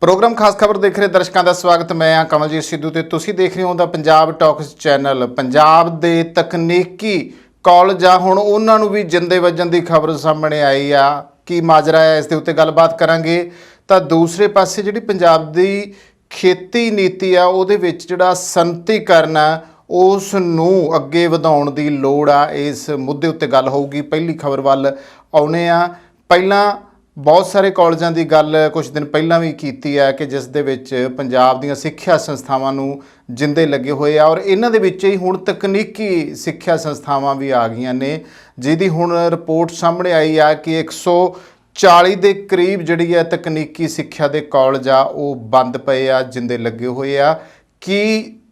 Programme खास खबर देख रहे दर्शकों का स्वागत। मैं हाँ कमलजीत सिद्धू ते तुसीं देख रहे हो the Punjab talks channel. Punjab दे तकनीकी कॉलेजां हुण उन्हां नूं भी जिंदे वजन की खबर सामने आई आ। की माजरा है इस दे उत्ते गलबात करांगे। तो दूसरे पासे जिहड़ी पंजाब दी खेती नीति आ उहदे विच जिहड़ा संतीकरण आ उस नूं अगे वधाउण दी लोड़ आ, इस मुद्दे उत्ते गल होऊगी। पहली खबर वल आउने आ। पहिलां बहुत सारे कॉलेजां की गल कुछ दिन पहलां भी कीती है कि जिस दे विच पंजाब दीयां सिੱਖਿਆ संस्थावां नूं जिंदे लगे हुए आ और इन्हां दे विच ही हुण तकनीकी सिੱਖਿਆ संस्थावां भी आ गईयां ने, जिहदी हुण रिपोर्ट सामने आई आ कि 140 के करीब जिहड़ी है तकनीकी सिੱਖਿਆ के कॉलेज आ वो बंद पे आ, जिंदे लगे हुए आ। कि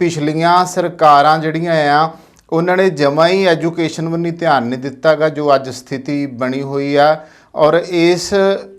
पिछलियां सरकारां जिहड़ियां आ उन्होंने जमा ही एजुकेशन वन्नी ध्यान नहीं दिता गा, जो अज स्थिति बनी हुई आ। और इस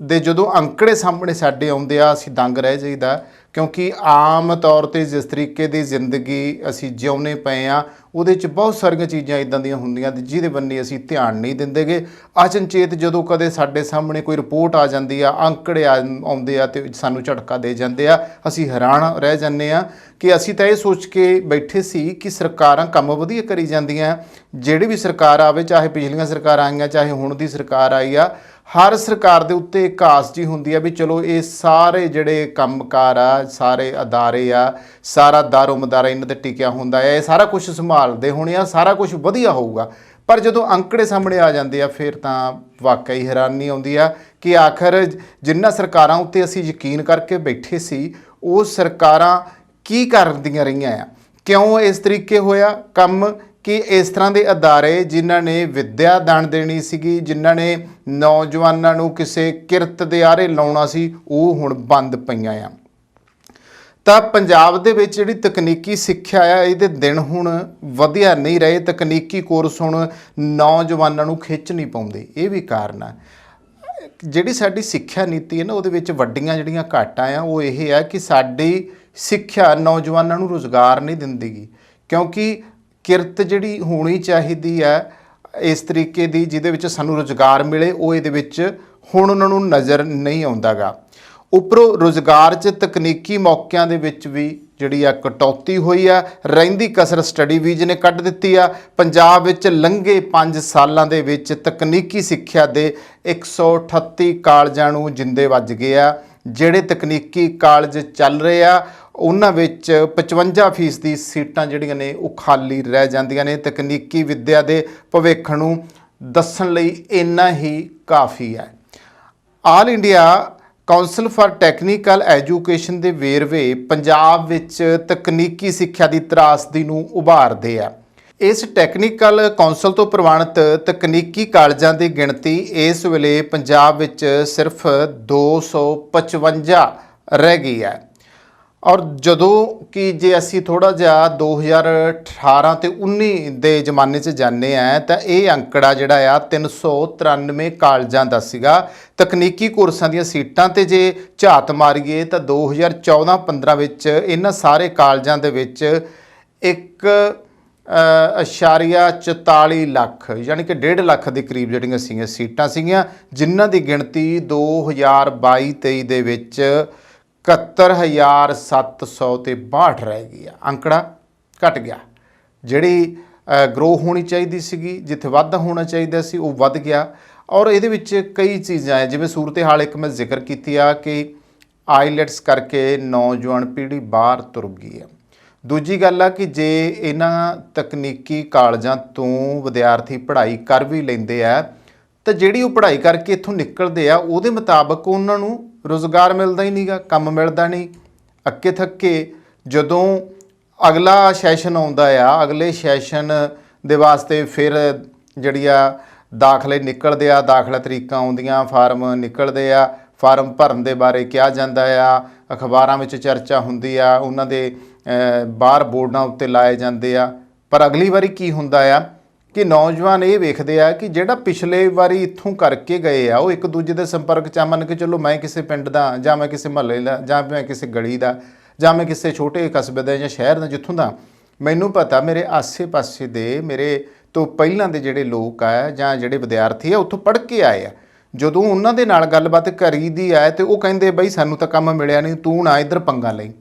दे जदों अंकड़े सामने साडे आउंदे आ असीं दंग रह जाईदा, क्योंकि आम तौर पर जिस तरीके की जिंदगी असीं जिउणे पए आ उहदे च बहुत सारियां चीज़ां इदां दीयां हुंदियां जिहदे बन्ने असीं ध्यान नहीं दिंदे गे। अचनचेत जदों कदे साडे सामने कोई रिपोर्ट आ जांदी आ, अंकड़े आउंदे आ ते सानूं झटका दे जांदे आ, असीं हैरान रह जांदे आ कि असीं तां इह सोच के बैठे सी कि सरकारां काम वधिया करी जांदियां। जिहड़ी भी सरकार आवे, चाहे पिछलियां सरकारां आईयां चाहे हुण दी सरकार आई आ, हर सरकार के उत्ते एक आस जी हुंदी है भी चलो ये सारे जिहड़े कंमकार आ, सारे अदारे आ, सारा दारो मदारा इन्हां ते टिकिया हुंदा है, सारा कुछ संभालदे होणे आ, सारा कुछ वधिया होऊगा। पर जदों अंकड़े सामने आ जांदे आ फिर तां वाकई हैरानी आउंदी आ कि आखिर जिन्हां सरकारां उत्ते असीं यकीन करके बैठे सी वो सरकारां की करदियां रहीआं आ, क्यों इस तरीके होया काम कि इस तरह के अदारे जिन्हां ने विद्या दान देनी सीगी, जिन्हां ने नौजवानों नूं किसी किरत दे आरे लाउणा सी, वो हुण बंद पईआं आ। ਤਾਂ ਪੰਜਾਬ ਦੇ ਵਿੱਚ ਜਿਹੜੀ ਤਕਨੀਕੀ ਸਿੱਖਿਆ ਆ ਇਹਦੇ ਦਿਨ ਹੁਣ ਵਧੀਆ ਨਹੀਂ ਰਹੇ। ਤਕਨੀਕੀ ਕੋਰਸ ਹੁਣ ਨੌਜਵਾਨਾਂ ਨੂੰ ਖਿੱਚ ਨਹੀਂ ਪਾਉਂਦੇ। ਇਹ ਵੀ ਕਾਰਨ ਆ। ਜਿਹੜੀ ਸਾਡੀ ਸਿੱਖਿਆ ਨੀਤੀ ਹੈ ਨਾ ਉਹਦੇ ਵਿੱਚ ਵੱਡੀਆਂ ਜਿਹੜੀਆਂ ਘਾਟਾਂ ਆ ਉਹ ਇਹ ਆ ਕਿ ਸਾਡੀ ਸਿੱਖਿਆ ਨੌਜਵਾਨਾਂ ਨੂੰ ਰੁਜ਼ਗਾਰ ਨਹੀਂ ਦਿੰਦੀਗੀ, ਕਿਉਂਕਿ ਕਿਰਤ ਜਿਹੜੀ ਹੋਣੀ ਚਾਹੀਦੀ ਹੈ ਇਸ ਤਰੀਕੇ ਦੀ ਜਿਹਦੇ ਵਿੱਚ ਸਾਨੂੰ ਰੁਜ਼ਗਾਰ ਮਿਲੇ ਉਹ ਇਹਦੇ ਵਿੱਚ ਹੁਣ ਉਹਨਾਂ ਨੂੰ ਨਜ਼ਰ ਨਹੀਂ ਆਉਂਦਾ ਗਾ। ਉੱਪਰੋਂ ਰੁਜ਼ਗਾਰ 'ਚ ਤਕਨੀਕੀ ਮੌਕਿਆਂ ਦੇ ਵਿੱਚ ਵੀ ਜਿਹੜੀ ਆ ਕਟੌਤੀ ਹੋਈ ਆ। ਰਹਿੰਦੀ ਕਸਰ ਸਟੱਡੀ ਵੀਜ਼ ਨੇ ਕੱਢ ਦਿੱਤੀ ਆ। ਪੰਜਾਬ ਵਿੱਚ ਲੰਘੇ 5 ਸਾਲਾਂ ਦੇ ਵਿੱਚ ਤਕਨੀਕੀ ਸਿੱਖਿਆ ਦੇ 138 ਕਾਲਜਾਂ ਨੂੰ ਜਿੰਦੇ ਵੱਜ ਗਏ ਆ। ਜਿਹੜੇ ਤਕਨੀਕੀ ਕਾਲਜ ਚੱਲ ਰਹੇ ਆ ਉਹਨਾਂ ਵਿੱਚ 55% ਸੀਟਾਂ ਜਿਹੜੀਆਂ ਨੇ ਉਹ ਖਾਲੀ ਰਹਿ ਜਾਂਦੀਆਂ ਨੇ। ਤਕਨੀਕੀ ਵਿੱਦਿਆ ਦੇ ਭਵਿੱਖ ਨੂੰ ਦੱਸਣ ਲਈ ਇੰਨਾ ਹੀ ਕਾਫੀ ਹੈ। All India council for technical education ਦੇ ਵੇਰਵੇ ਪੰਜਾਬ ਵਿੱਚ ਤਕਨੀਕੀ ਸਿੱਖਿਆ ਦੀ ਤਰਾਸਦੀ ਨੂੰ ਉਭਾਰਦੇ ਆ। ਇਸ ਟੈਕਨੀਕਲ ਕੌਂਸਲ ਤੋਂ ਪ੍ਰਵਾਨਿਤ ਤਕਨੀਕੀ ਕਾਲਜਾਂ ਦੀ ਗਿਣਤੀ ਇਸ ਵੇਲੇ ਪੰਜਾਬ ਵਿੱਚ ਸਿਰਫ 255 ਰਹਿ ਗਈ ਹੈ। ਔਰ ਜਦੋਂ ਕਿ ਜੇ ਅਸੀਂ ਥੋੜ੍ਹਾ ਜਿਹਾ 2018 ਤੇ 19 ਦੇ ਜ਼ਮਾਨੇ 'ਚ ਜਾਂਦੇ ਆ ਤਾਂ ਇਹ ਅੰਕੜਾ ਜਿਹੜਾ ਆ 393 ਕਾਲਜਾਂ ਦਾ ਸੀਗਾ ਤਕਨੀਕੀ ਕੋਰਸਾਂ ਦੀਆਂ ਸੀਟਾਂ। ਤੇ ਜੇ ਝਾਤ ਮਾਰੀਏ ਤਾਂ 2014-15 ਵਿੱਚ ਇਹਨਾਂ ਸਾਰੇ ਕਾਲਜਾਂ ਦੇ ਵਿੱਚ 1.44 ਲੱਖ ਯਾਨੀ ਕਿ 1.5 ਲੱਖ ਦੇ ਕਰੀਬ ਜਿਹੜੀਆਂ ਸੀਟਾਂ ਸੀਗੀਆਂ, ਜਿਨ੍ਹਾਂ ਦੀ ਗਿਣਤੀ 2022-23 ਦੇ ਵਿੱਚ 71,762 ਤੇ 62 ਰਹਿ ਗਈ ਆ। ਅੰਕੜਾ ਘਟ ਗਿਆ। ਜਿਹੜੀ ਗਰੋ ਹੋਣੀ ਚਾਹੀਦੀ ਸੀਗੀ, ਜਿੱਥੇ ਵਾਧਾ ਹੋਣਾ ਚਾਹੀਦਾ ਸੀ ਉਹ ਵੱਧ ਗਿਆ। ਔਰ ਇਹਦੇ ਵਿੱਚ ਕਈ ਚੀਜ਼ਾਂ ਹੈ, ਜਿਵੇਂ ਸੂਰਤ ਹਾਲ ਇੱਕ ਮੈਂ ਜ਼ਿਕਰ ਕੀਤੀ ਆ ਕਿ ਆਈਲੈਟਸ ਕਰਕੇ ਨੌਜਵਾਨ ਪੀੜ੍ਹੀ ਬਾਹਰ ਤੁਰ ਗਈ ਹੈ। ਦੂਜੀ ਗੱਲ ਆ ਕਿ ਜੇ ਇਹਨਾਂ ਤਕਨੀਕੀ ਕਾਲਜਾਂ ਤੋਂ ਵਿਦਿਆਰਥੀ ਪੜ੍ਹਾਈ ਕਰ ਵੀ ਲੈਂਦੇ ਆ ਤਾਂ ਜਿਹੜੀ ਉਹ ਪੜ੍ਹਾਈ ਕਰਕੇ ਇੱਥੋਂ ਨਿਕਲਦੇ ਆ ਉਹਦੇ ਮੁਤਾਬਕ ਉਹਨਾਂ ਨੂੰ ਰੁਜ਼ਗਾਰ ਮਿਲਦਾ ਹੀ ਨਹੀਂਗਾ, ਕੰਮ ਮਿਲਦਾ ਨਹੀਂ। ਅੱਕੇ ਥੱਕੇ ਜਦੋਂ ਅਗਲਾ ਸੈਸ਼ਨ ਆਉਂਦਾ ਆ, ਅਗਲੇ ਸੈਸ਼ਨ ਦੇ ਵਾਸਤੇ ਫਿਰ ਜਿਹੜੀ ਆ ਦਾਖਲੇ ਨਿਕਲਦੇ ਆ, ਦਾਖਲਾ ਤਰੀਕਾਂ ਆਉਂਦੀਆਂ, ਫਾਰਮ ਨਿਕਲਦੇ ਆ, ਫਾਰਮ ਭਰਨ ਦੇ ਬਾਰੇ ਕਿਹਾ ਜਾਂਦਾ ਆ, ਅਖਬਾਰਾਂ ਵਿੱਚ ਚਰਚਾ ਹੁੰਦੀ ਆ, ਉਹਨਾਂ ਦੇ ਬਾਹਰ ਬੋਰਡਾਂ ਉੱਤੇ ਲਾਏ ਜਾਂਦੇ ਆ। ਪਰ ਅਗਲੀ ਵਾਰੀ ਕੀ ਹੁੰਦਾ ਆ ਕਿ ਨੌਜਵਾਨ ਇਹ ਵੇਖਦੇ ਆ ਕਿ ਜਿਹੜਾ ਪਿਛਲੇ ਵਾਰੀ ਇੱਥੋਂ ਕਰਕੇ ਗਏ ਆ ਉਹ ਇੱਕ ਦੂਜੇ ਦੇ ਸੰਪਰਕ 'ਚ ਮੰਨ ਕੇ ਚਲੋ ਮੈਂ ਕਿਸੇ ਪਿੰਡ ਦਾ ਜਾਂ ਮੈਂ ਕਿਸੇ ਮੁਹੱਲੇ ਦਾ ਜਾਂ ਮੈਂ ਕਿਸੇ ਗਲੀ ਦਾ ਜਾਂ ਮੈਂ ਕਿਸੇ ਛੋਟੇ ਕਸਬੇ ਦਾ ਜਾਂ ਸ਼ਹਿਰ ਦਾ ਜਿੱਥੋਂ ਦਾ ਮੈਨੂੰ ਪਤਾ ਮੇਰੇ ਆਸੇ ਪਾਸੇ ਦੇ ਮੇਰੇ ਤੋਂ ਪਹਿਲਾਂ ਦੇ ਜਿਹੜੇ ਲੋਕ ਆ ਜਾਂ ਜਿਹੜੇ ਵਿਦਿਆਰਥੀ ਆ ਉੱਥੋਂ ਪੜ੍ਹ ਕੇ ਆਏ ਆ, ਜਦੋਂ ਉਹਨਾਂ ਦੇ ਨਾਲ ਗੱਲਬਾਤ ਕਰੀਦੀ ਹੈ ਤੇ ਉਹ ਕਹਿੰਦੇ ਬਈ ਸਾਨੂੰ ਤਾਂ ਕੰਮ ਮਿਲਿਆ ਨਹੀਂ, ਤੂੰ ਨਾ ਇੱਧਰ ਪੰਗਾ ਲਈ।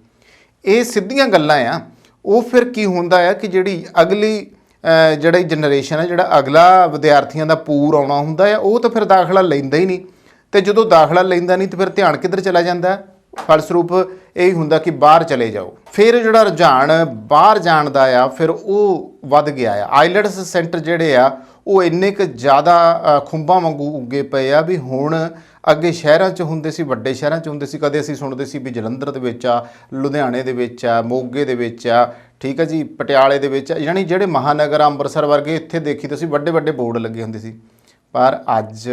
ਇਹ ਸਿੱਧੀਆਂ ਗੱਲਾਂ ਆ। ਉਹ ਫਿਰ ਕੀ ਹੁੰਦਾ ਆ ਕਿ ਜਿਹੜੀ ਅਗਲੀ ਜਿਹੜੀ ਜਨਰੇਸ਼ਨ ਹੈ, ਜਿਹੜਾ ਅਗਲਾ ਵਿਦਿਆਰਥੀਆਂ ਦਾ ਪੂਰ ਆਉਣਾ ਹੁੰਦਾ ਆ, ਉਹ ਤਾਂ ਫਿਰ ਦਾਖਲਾ ਲੈਂਦਾ ਹੀ ਨਹੀਂ। ਤੇ ਜਦੋਂ ਦਾਖਲਾ ਲੈਂਦਾ ਨਹੀਂ ਤੇ ਫਿਰ ਧਿਆਨ ਕਿੱਧਰ ਚਲਾ ਜਾਂਦਾ? ਫਲਸਰੂਪ ਇਹ ਹੁੰਦਾ ਕਿ ਬਾਹਰ ਚਲੇ ਜਾਓ। ਫਿਰ ਜਿਹੜਾ ਰੁਝਾਨ ਬਾਹਰ ਜਾਣ ਦਾ ਆ ਫਿਰ ਉਹ ਵੱਧ ਗਿਆ ਆ। ਆਈਲੈਟਸ ਸੈਂਟਰ ਜਿਹੜੇ ਆ ਉਹ ਇੰਨੇ ਕੁ ਜ਼ਿਆਦਾ ਖੁੰਬਾਂ ਵਾਂਗੂ ਉੱਗੇ ਪਏ ਆ ਵੀ ਹੁਣ ਅੱਗੇ ਸ਼ਹਿਰਾਂ 'ਚ ਹੁੰਦੇ ਸੀ, ਵੱਡੇ ਸ਼ਹਿਰਾਂ 'ਚ ਹੁੰਦੇ ਸੀ, ਕਦੇ ਅਸੀਂ ਸੁਣਦੇ ਸੀ ਵੀ ਜਲੰਧਰ ਦੇ ਵਿੱਚ ਆ, ਲੁਧਿਆਣੇ ਦੇ ਵਿੱਚ ਆ, ਮੋਗੇ ਦੇ ਵਿੱਚ ਆ, ਠੀਕ ਹੈ ਜੀ, ਪਟਿਆਲੇ ਦੇ ਵਿੱਚ, ਯਾਨੀ ਜਿਹੜੇ ਮਹਾਨਗਰ ਅੰਮ੍ਰਿਤਸਰ ਵਰਗੇ ਇੱਥੇ ਦੇਖੀ ਤੁਸੀਂ ਵੱਡੇ ਵੱਡੇ ਬੋਰਡ ਲੱਗੇ ਹੁੰਦੇ ਸੀ। ਪਰ ਅੱਜ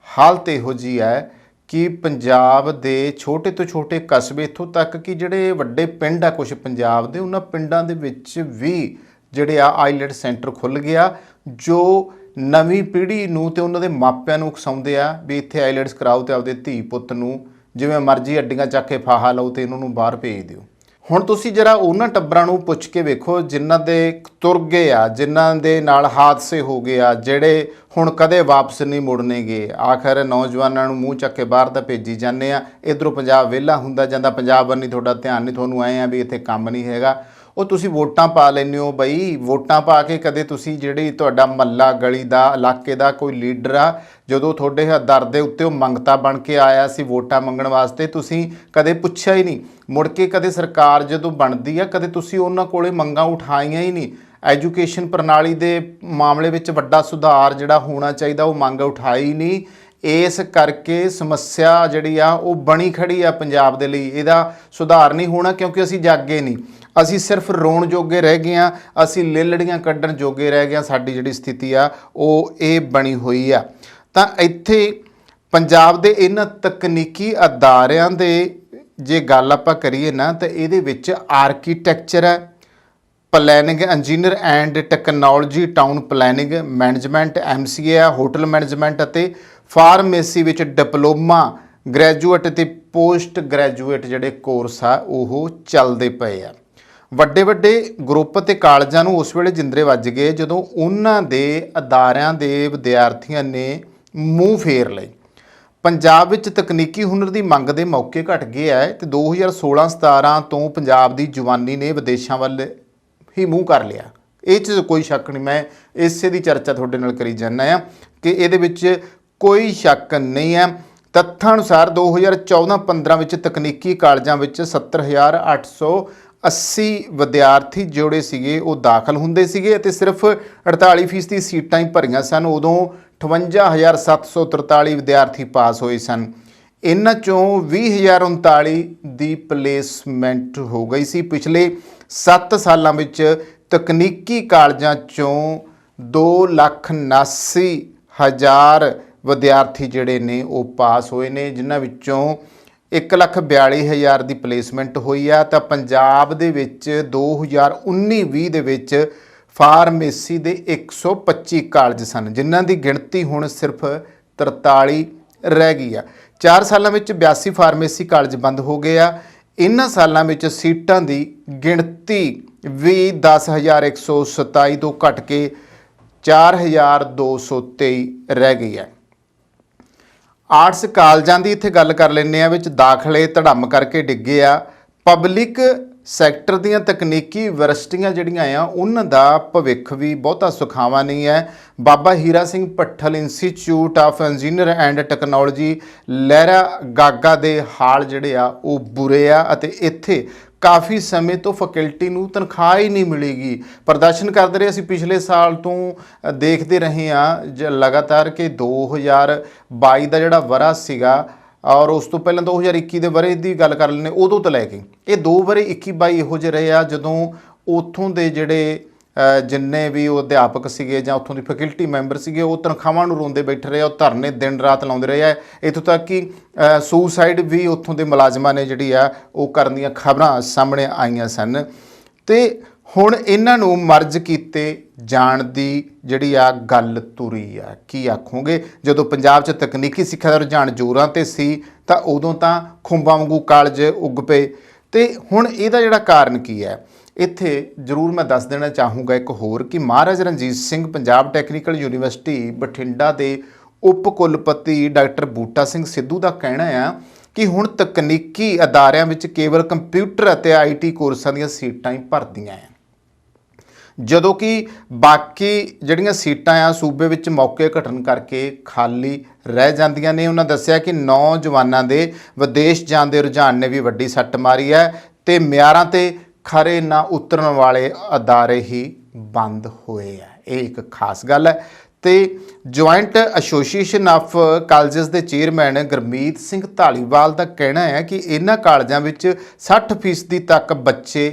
ਹਾਲਤ ਇਹੋ ਜਿਹੀ ਹੈ ਕਿ ਪੰਜਾਬ ਦੇ ਛੋਟੇ ਤੋਂ ਛੋਟੇ ਕਸਬੇ ਇੱਥੋਂ ਤੱਕ ਕਿ ਜਿਹੜੇ ਵੱਡੇ ਪਿੰਡ ਆ ਕੁਛ ਪੰਜਾਬ ਦੇ, ਉਹਨਾਂ ਪਿੰਡਾਂ ਦੇ ਵਿੱਚ ਵੀ ਜਿਹੜੇ ਆ ਆਈਲੈਟ ਸੈਂਟਰ ਖੁੱਲ੍ਹ ਗਿਆ, ਜੋ ਨਵੀਂ ਪੀੜ੍ਹੀ ਨੂੰ ਤੇ ਉਹਨਾਂ ਦੇ ਮਾਪਿਆਂ ਨੂੰ ਉਕਸਾਉਂਦੇ ਆ ਵੀ ਇੱਥੇ ਆਈਲੈਟਸ ਕਰਾਓ ਤੇ ਆਪਦੇ ਧੀ ਪੁੱਤ ਨੂੰ ਜਿਵੇਂ ਮਰਜ਼ੀ ਅੱਡੀਆਂ ਚੱਕ ਕੇ ਫਾਹਾ ਲਓ ਤੇ ਇਹਨਾਂ ਨੂੰ ਬਾਹਰ ਭੇਜ ਦਿਓ। ਹੁਣ ਤੁਸੀਂ ਜਰਾ ਉਹਨਾਂ ਟੱਬਰਾਂ ਨੂੰ ਪੁੱਛ ਕੇ ਵੇਖੋ ਜਿਨ੍ਹਾਂ ਦੇ ਤੁਰ ਗਏ ਆ, ਜਿਨ੍ਹਾਂ ਦੇ ਨਾਲ ਹਾਦਸੇ ਹੋ ਗਏ ਆ, ਜਿਹੜੇ ਹੁਣ ਕਦੇ ਵਾਪਸ ਨਹੀਂ ਮੁੜਨਗੇ। ਆਖਰ ਨੌਜਵਾਨਾਂ ਨੂੰ ਮੂੰਹ ਚੱਕ ਕੇ ਬਾਹਰ ਤਾਂ ਭੇਜੀ ਜਾਂਦੇ ਆ, ਇੱਧਰੋਂ ਪੰਜਾਬ ਵਿਹਲਾ ਹੁੰਦਾ ਜਾਂਦਾ, ਪੰਜਾਬ ਵੱਲ ਨਹੀਂ ਤੁਹਾਡਾ ਧਿਆਨ ਨਹੀਂ, ਤੁਹਾਨੂੰ ਐਂ ਆ ਵੀ ਇੱਥੇ ਕੰਮ ਨਹੀਂ ਹੈਗਾ। ਉਹ ਤੁਸੀਂ ਵੋਟਾਂ ਪਾ ਲੈਂਦੇ ਹੋ ਬਈ, ਵੋਟਾਂ ਪਾ ਕੇ ਕਦੇ ਤੁਸੀਂ ਜਿਹੜੀ ਤੁਹਾਡਾ ਮਹੱਲਾ ਗਲੀ ਦਾ ਇਲਾਕੇ ਦਾ ਕੋਈ ਲੀਡਰ ਆ, ਜਦੋਂ ਤੁਹਾਡੇ ਦਰ ਦੇ ਉੱਤੇ ਉਹ ਮੰਗਤਾ ਬਣ ਕੇ ਆਇਆ ਸੀ ਵੋਟਾਂ ਮੰਗਣ ਵਾਸਤੇ, ਤੁਸੀਂ ਕਦੇ ਪੁੱਛਿਆ ਹੀ ਨਹੀਂ। ਮੁੜ ਕੇ ਕਦੇ ਸਰਕਾਰ ਜਦੋਂ ਬਣਦੀ ਆ ਕਦੇ ਤੁਸੀਂ ਉਹਨਾਂ ਕੋਲੇ ਮੰਗਾਂ ਉਠਾਈਆਂ ਹੀ ਨਹੀਂ। ਐਜੂਕੇਸ਼ਨ ਪ੍ਰਣਾਲੀ ਦੇ ਮਾਮਲੇ ਵਿੱਚ ਵੱਡਾ ਸੁਧਾਰ ਜਿਹੜਾ ਹੋਣਾ ਚਾਹੀਦਾ ਉਹ ਮੰਗ ਉਠਾਈ ਨਹੀਂ। ਇਸ ਕਰਕੇ ਸਮੱਸਿਆ ਜਿਹੜੀ ਆ ਉਹ ਬਣੀ ਖੜੀ ਆ ਪੰਜਾਬ ਦੇ ਲਈ। ਇਹਦਾ ਸੁਧਾਰ ਨਹੀਂ ਹੋਣਾ ਕਿਉਂਕਿ ਅਸੀਂ ਜਾਗੇ ਨਹੀਂ, ਅਸੀਂ ਸਿਰਫ ਰੋਣ ਜੋਗੇ ਰਹਿ ਗਏ ਹਾਂ, ਅਸੀਂ ਲੇਲੜੀਆਂ ਕੱਢਣ ਜੋਗੇ ਰਹਿ ਗਏ ਹਾਂ। ਸਾਡੀ ਜਿਹੜੀ ਸਥਿਤੀ ਆ ਉਹ ਇਹ ਬਣੀ ਹੋਈ ਆ। ਤਾਂ ਇੱਥੇ ਪੰਜਾਬ ਦੇ ਇਹਨਾਂ ਤਕਨੀਕੀ ਅਦਾਰਿਆਂ ਦੇ ਜੇ ਗੱਲ ਆਪਾਂ ਕਰੀਏ ਨਾ ਤਾਂ ਇਹਦੇ ਵਿੱਚ ਆਰਕੀਟੈਕਚਰ ਹੈ, planning engineer and technology, town planning, management MCA ਆ, ਹੋਟਲ ਮੈਨੇਜਮੈਂਟ ਅਤੇ ਫਾਰਮੇਸੀ ਵਿੱਚ ਡਿਪਲੋਮਾ, ਗ੍ਰੈਜੂਏਟ ਅਤੇ ਪੋਸਟ ਗ੍ਰੈਜੂਏਟ ਜਿਹੜੇ ਕੋਰਸ ਆ ਉਹ ਚੱਲਦੇ ਪਏ ਆ। ਵੱਡੇ ਵੱਡੇ ਗਰੁੱਪ ਅਤੇ ਕਾਲਜਾਂ ਨੂੰ ਉਸ ਵੇਲੇ ਜਿੰਦਰੇ ਵੱਜ ਗਏ ਜਦੋਂ ਉਹਨਾਂ ਦੇ ਅਦਾਰਿਆਂ ਦੇ ਵਿਦਿਆਰਥੀਆਂ ਨੇ ਮੂੰਹ ਫੇਰ ਲਏ। ਪੰਜਾਬ ਵਿੱਚ ਤਕਨੀਕੀ ਹੁਨਰ ਦੀ ਮੰਗ ਦੇ ਮੌਕੇ ਘਟ ਗਏ ਹੈ ਤੇ 2016-17 ਤੋਂ ਪੰਜਾਬ ਦੀ ਜਵਾਨੀ ਨੇ ਵਿਦੇਸ਼ਾਂ ਵੱਲ ਹੀ ਮੂੰਹ ਕਰ ਲਿਆ। ਇਹ 'ਚ ਕੋਈ ਸ਼ੱਕ ਨਹੀਂ, ਮੈਂ ਇਸੇ ਦੀ ਚਰਚਾ ਤੁਹਾਡੇ ਨਾਲ ਕਰੀ ਜਾਂਦਾ ਆ ਕਿ ਇਹਦੇ ਵਿੱਚ ਕੋਈ ਸ਼ੱਕ ਨਹੀਂ ਹੈ। ਤੱਥਾਂ ਅਨੁਸਾਰ 2014-15 ਵਿੱਚ ਤਕਨੀਕੀ ਕਾਲਜਾਂ ਵਿੱਚ 70,880 ਵਿਦਿਆਰਥੀ ਜਿਹੜੇ ਸੀਗੇ ਉਹ ਦਾਖਲ ਹੁੰਦੇ ਸੀਗੇ ਅਤੇ ਸਿਰਫ 48% ਦੀ ਸੀਟਾਂ ਹੀ ਭਰੀਆਂ ਸਨ। ਉਦੋਂ 58,743 ਵਿਦਿਆਰਥੀ ਪਾਸ ਹੋਏ ਸਨ। ਇਹਨਾਂ ਚੋਂ 20,039 ਦੀ ਪਲੇਸਮੈਂਟ ਹੋ ਗਈ ਸੀ। ਪਿਛਲੇ 7 ਸਾਲਾਂ ਵਿੱਚ ਤਕਨੀਕੀ ਕਾਲਜਾਂ ਚੋਂ 2,79,000 ਵਿਦਿਆਰਥੀ ਜਿਹੜੇ ਨੇ ਉਹ ਪਾਸ ਹੋਏ ਨੇ, ਜਿਨ੍ਹਾਂ ਵਿੱਚੋਂ 1,42,000 ਦੀ ਪਲੇਸਮੈਂਟ ਹੋਈ ਆ। ਤਾਂ ਪੰਜਾਬ ਦੇ ਵਿੱਚ 2019-20 ਦੇ ਵਿੱਚ ਫਾਰਮੇਸੀ ਦੇ 125 ਕਾਲਜ ਸਨ, ਜਿਨ੍ਹਾਂ ਦੀ ਗਿਣਤੀ ਹੁਣ ਸਿਰਫ 43 ਰਹਿ ਗਈ ਆ। 4 ਸਾਲਾਂ ਵਿੱਚ 82 ਫਾਰਮੇਸੀ ਕਾਲਜ ਬੰਦ ਹੋ ਗਏ ਆ। ਇਹਨਾਂ ਸਾਲਾਂ ਵਿੱਚ ਸੀਟਾਂ ਦੀ ਗਿਣਤੀ ਵੀ 10,127 ਤੋਂ ਘਟ ਕੇ 4,223 ਰਹਿ ਗਈ ਹੈ। ਆਰਟਸ ਕਾਲਜਾਂ ਦੀ ਇੱਥੇ ਗੱਲ ਕਰ ਲੈਂਦੇ ਆ, ਵਿੱਚ ਦਾਖਲੇ ਧੜਮ ਕਰਕੇ ਡਿੱਗੇ ਆ। ਪਬਲਿਕ ਸੈਕਟਰ ਦੀਆਂ ਤਕਨੀਕੀ ਯੂਨੀਵਰਸਿਟੀਆਂ ਜਿਹੜੀਆਂ ਆ ਉਹਨਾਂ ਦਾ ਭਵਿੱਖ ਵੀ ਬਹੁਤਾ ਸੁਖਾਵਾਂ ਨਹੀਂ ਹੈ। Baba Hira Singh Bhathal institute of engineer and technology Lehra Gaga ਦੇ ਹਾਲ ਜਿਹੜੇ ਆ ਉਹ ਬੁਰੇ ਆ ਅਤੇ ਇੱਥੇ ਕਾਫੀ ਸਮੇਂ ਤੋਂ ਫੈਕਲਟੀ ਨੂੰ ਤਨਖਾਹ ਹੀ ਨਹੀਂ ਮਿਲੇਗੀ। ਪ੍ਰਦਰਸ਼ਨ ਕਰਦੇ ਰਹੇ, ਅਸੀਂ ਪਿਛਲੇ ਸਾਲ ਤੋਂ ਦੇਖਦੇ ਰਹੇ ਹਾਂ ਲਗਾਤਾਰ ਕਿ 2022 ਦਾ ਜਿਹੜਾ ਵਰ੍ਹਾ ਸੀਗਾ ਔਰ ਉਸ ਤੋਂ ਪਹਿਲਾਂ 2021 ਦੇ ਵਰ੍ਹੇ ਦੀ ਗੱਲ ਕਰ ਲੈਂਦੇ, ਉਦੋਂ ਤੋਂ ਲੈ ਕੇ ਇਹ 2 ਵਰ੍ਹੇ 21-22 ਇਹੋ ਜਿਹੇ ਰਹੇ ਆ ਜਦੋਂ ਉੱਥੋਂ ਦੇ ਜਿਹੜੇ ਜਿੰਨੇ ਵੀ ਉਹ ਅਧਿਆਪਕ ਸੀਗੇ ਜਾਂ ਉੱਥੋਂ ਦੀ ਫੈਕਲਟੀ ਮੈਂਬਰ ਸੀਗੇ ਉਹ ਤਨਖਾਹਾਂ ਨੂੰ ਰੋਂਦੇ ਬੈਠੇ ਰਹੇ ਆ, ਉਹ ਧਰਨੇ ਦਿਨ ਰਾਤ ਲਾਉਂਦੇ ਰਹੇ ਆ। ਇੱਥੋਂ ਤੱਕ ਕਿ ਸੁਸਾਈਡ ਵੀ ਉੱਥੋਂ ਦੇ ਮੁਲਾਜ਼ਮਾਂ ਨੇ ਜਿਹੜੀ ਆ ਉਹ ਕਰਨ ਦੀਆਂ ਖਬਰਾਂ ਸਾਹਮਣੇ ਆਈਆਂ ਸਨ। ਤੇ ਹੁਣ ਇਹਨਾਂ ਨੂੰ ਮਰਜ ਕੀਤੇ ਜਾਣ ਦੀ ਜਿਹੜੀ ਆ ਗੱਲ ਤੁਰੀ ਆ। ਕੀ ਆਖੋਗੇ? ਜਦੋਂ ਪੰਜਾਬ 'ਚ ਤਕਨੀਕੀ ਸਿੱਖਿਆ ਦਾ ਰੁਝਾਨ ਜ਼ੋਰਾਂ 'ਤੇ ਸੀ ਤਾਂ ਉਦੋਂ ਤਾਂ ਖੁੰਬਾਂ ਵਾਂਗੂ ਕਾਲਜ ਉੱਗ ਪਏ। ਤੇ ਹੁਣ ਇਹਦਾ ਜਿਹੜਾ ਕਾਰਨ ਕੀ ਹੈ ਇੱਥੇ ਜ਼ਰੂਰ ਮੈਂ ਦੱਸ ਦੇਣਾ ਚਾਹੂੰਗਾ ਇੱਕ ਹੋਰ ਕਿ ਮਹਾਰਾਜਾ ਰਣਜੀਤ ਸਿੰਘ ਪੰਜਾਬ ਟੈਕਨੀਕਲ ਯੂਨੀਵਰਸਿਟੀ ਬਠਿੰਡਾ ਦੇ ਉਪ ਕੁਲਪਤੀ ਡਾਕਟਰ ਬੂਟਾ ਸਿੰਘ ਸਿੱਧੂ ਦਾ ਕਹਿਣਾ ਆ ਕਿ ਹੁਣ ਤਕਨੀਕੀ ਅਦਾਰਿਆਂ ਵਿੱਚ ਕੇਵਲ ਕੰਪਿਊਟਰ ਅਤੇ IT ਕੋਰਸਾਂ ਦੀਆਂ ਸੀਟਾਂ ਹੀ ਭਰਦੀਆਂ ਆ, ਜਦੋਂ ਕਿ ਬਾਕੀ ਜਿਹੜੀਆਂ ਸੀਟਾਂ ਆ ਸੂਬੇ ਵਿੱਚ ਮੌਕੇ ਘਟਣ ਕਰਕੇ ਖਾਲੀ ਰਹਿ ਜਾਂਦੀਆਂ ਨੇ। ਉਹਨਾਂ ਦੱਸਿਆ ਕਿ ਨੌਜਵਾਨਾਂ ਦੇ ਵਿਦੇਸ਼ ਜਾਣ ਦੇ ਰੁਝਾਨ ਨੇ ਵੀ ਵੱਡੀ ਸੱਟ ਮਾਰੀ ਹੈ ਤੇ ਮਿਆਰਾਂ ਤੇ ਖਰੇ ਨਾ ਉਤਰਨ ਵਾਲੇ ਅਦਾਰੇ ਹੀ ਬੰਦ ਹੋਏ ਆ। ਇਹ ਇੱਕ ਖਾਸ ਗੱਲ ਹੈ। ਤੇ ਜੁਆਇੰਟ ਐਸੋਸੀਏਸ਼ਨ ਆਫ ਕਾਲਜਸ ਦੇ ਚੇਅਰਮੈਨ ਗੁਰਮੀਤ ਸਿੰਘ ਧਾਲੀਵਾਲ ਦਾ ਕਹਿਣਾ ਹੈ ਕਿ ਇਹਨਾਂ ਕਾਲਜਾਂ ਵਿੱਚ 60% ਤੱਕ ਬੱਚੇ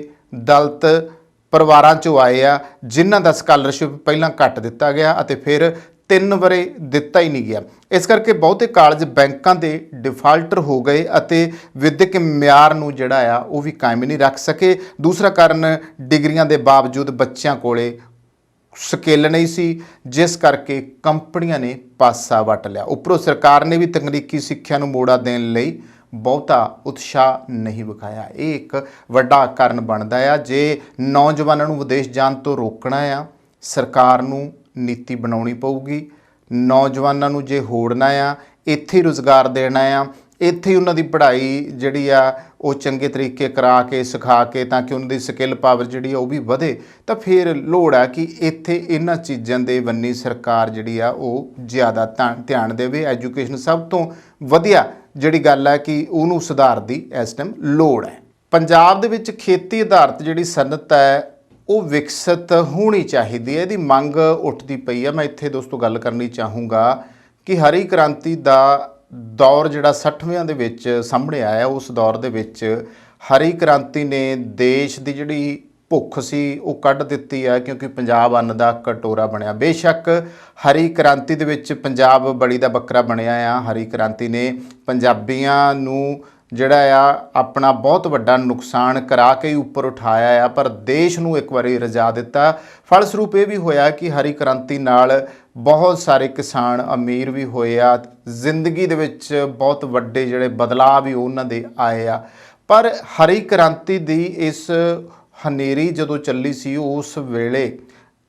ਦਲਿਤ ਪਰਿਵਾਰਾਂ 'ਚੋਂ ਆਏ ਆ, ਜਿਨ੍ਹਾਂ ਦਾ ਸਕਾਲਰਸ਼ਿਪ ਪਹਿਲਾਂ ਕੱਟ ਦਿੱਤਾ ਗਿਆ ਅਤੇ ਫਿਰ 3 ਵਰੇ ਦਿੱਤਾ ਹੀ ਨਹੀਂ ਗਿਆ। ਇਸ ਕਰਕੇ ਬਹੁਤੇ ਕਾਲਜ ਬੈਂਕਾਂ ਦੇ ਡਿਫਾਲਟਰ ਹੋ ਗਏ ਅਤੇ ਵਿਦਿਅਕ ਮਿਆਰ ਨੂੰ ਜਿਹੜਾ ਆ ਉਹ ਵੀ ਕਾਇਮ ਨਹੀਂ ਰੱਖ ਸਕੇ। ਦੂਸਰਾ ਕਾਰਨ ਡਿਗਰੀਆਂ ਦੇ ਬਾਵਜੂਦ ਬੱਚਿਆਂ ਕੋਲੇ ਸਕਿੱਲ ਨਹੀਂ ਸੀ, ਜਿਸ ਕਰਕੇ ਕੰਪਨੀਆਂ ਨੇ ਪਾਸਾ ਵੱਟ ਲਿਆ। ਉੱਪਰੋਂ ਸਰਕਾਰ ਨੇ ਵੀ ਤਕਨੀਕੀ ਸਿੱਖਿਆ ਨੂੰ ਮੋੜਾ ਦੇਣ ਲਈ ਬਹੁਤਾ ਉਤਸ਼ਾਹ ਨਹੀਂ ਵਿਖਾਇਆ। ਇਹ ਇੱਕ ਵੱਡਾ ਕਾਰਨ ਬਣਦਾ ਆ। ਜੇ ਨੌਜਵਾਨਾਂ ਨੂੰ ਵਿਦੇਸ਼ ਜਾਣ ਤੋਂ ਰੋਕਣਾ ਆ, ਸਰਕਾਰ ਨੂੰ ਨੀਤੀ ਬਣਾਉਣੀ ਪਊਗੀ। ਨੌਜਵਾਨਾਂ ਨੂੰ ਜੇ ਹੋੜਨਾ ਆ, ਇੱਥੇ ਰੁਜ਼ਗਾਰ ਦੇਣਾ ਆ, ਇੱਥੇ ਹੀ ਉਹਨਾਂ ਦੀ ਪੜ੍ਹਾਈ ਜਿਹੜੀ ਆ ਉਹ ਚੰਗੇ ਤਰੀਕੇ ਕਰਾ ਕੇ ਸਿਖਾ ਕੇ ਤਾਂ ਕਿ ਉਹਨਾਂ ਦੀ ਸਕਿੱਲ ਪਾਵਰ ਜਿਹੜੀ ਆ ਉਹ ਵੀ ਵਧੇ, ਤਾਂ ਫਿਰ ਲੋੜ ਆ ਕਿ ਇੱਥੇ ਇਹਨਾਂ ਚੀਜ਼ਾਂ ਦੇ ਬੰਨੀ ਸਰਕਾਰ ਜਿਹੜੀ ਆ ਉਹ ਜ਼ਿਆਦਾ ਧਿਆਨ ਦੇਵੇ। ਐਜੂਕੇਸ਼ਨ ਸਭ ਤੋਂ ਵਧੀਆ ਜਿਹੜੀ ਗੱਲ ਹੈ ਕਿ ਉਹਨੂੰ ਸੁਧਾਰ ਦੀ ਇਸ ਟਾਈਮ ਲੋੜ ਹੈ। ਪੰਜਾਬ ਦੇ ਵਿੱਚ ਖੇਤੀ ਆਧਾਰਿਤ ਜਿਹੜੀ ਸਨਅਤ ਹੈ ਉਹ ਵਿਕਸਿਤ ਹੋਣੀ ਚਾਹੀਦੀ ਹੈ। ਇਹਦੀ ਮੰਗ ਉੱਠਦੀ ਪਈ ਹੈ। ਮੈਂ ਇੱਥੇ ਦੋਸਤੋ ਗੱਲ ਕਰਨੀ ਚਾਹੂੰਗਾ ਕਿ ਹਰੀ ਕ੍ਰਾਂਤੀ ਦਾ ਦੌਰ ਜਿਹੜਾ 60ਵਿਆਂ ਦੇ ਵਿੱਚ ਸਾਹਮਣੇ ਆਇਆ, ਉਸ ਦੌਰ ਦੇ ਵਿੱਚ ਹਰੀ ਕ੍ਰਾਂਤੀ ਨੇ ਦੇਸ਼ ਦੀ ਜਿਹੜੀ ਭੁੱਖ ਸੀ ਉਹ ਕੱਢ ਦਿੱਤੀ ਹੈ, ਕਿਉਂਕਿ ਪੰਜਾਬ ਅੰਨ ਦਾ ਕਟੋਰਾ ਬਣਿਆ। ਬੇਸ਼ੱਕ ਹਰੀ ਕ੍ਰਾਂਤੀ ਦੇ ਵਿੱਚ ਪੰਜਾਬ ਬੜੀ ਦਾ ਬੱਕਰਾ ਬਣਿਆ ਆ। ਹਰੀ ਕ੍ਰਾਂਤੀ ਨੇ ਪੰਜਾਬੀਆਂ ਨੂੰ ਜਿਹੜਾ ਆ ਆਪਣਾ ਬਹੁਤ ਵੱਡਾ ਨੁਕਸਾਨ ਕਰਾ ਕੇ ਹੀ ਉੱਪਰ ਉਠਾਇਆ ਆ, ਪਰ ਦੇਸ਼ ਨੂੰ ਇੱਕ ਵਾਰੀ ਰਜਾ ਦਿੱਤਾ। ਫਲਸਰੂਪ ਇਹ ਵੀ ਹੋਇਆ ਕਿ ਹਰੀ ਕ੍ਰਾਂਤੀ ਨਾਲ ਬਹੁਤ ਸਾਰੇ ਕਿਸਾਨ ਅਮੀਰ ਵੀ ਹੋਏ ਆ, ਜ਼ਿੰਦਗੀ ਦੇ ਵਿੱਚ ਬਹੁਤ ਵੱਡੇ ਜਿਹੜੇ ਬਦਲਾਅ ਵੀ ਉਹਨਾਂ ਦੇ ਆਏ ਆ। ਪਰ ਹਰੀ ਕ੍ਰਾਂਤੀ ਦੀ ਇਸ ਹਨੇਰੀ ਜਦੋਂ ਚੱਲੀ ਸੀ, ਉਸ ਵੇਲੇ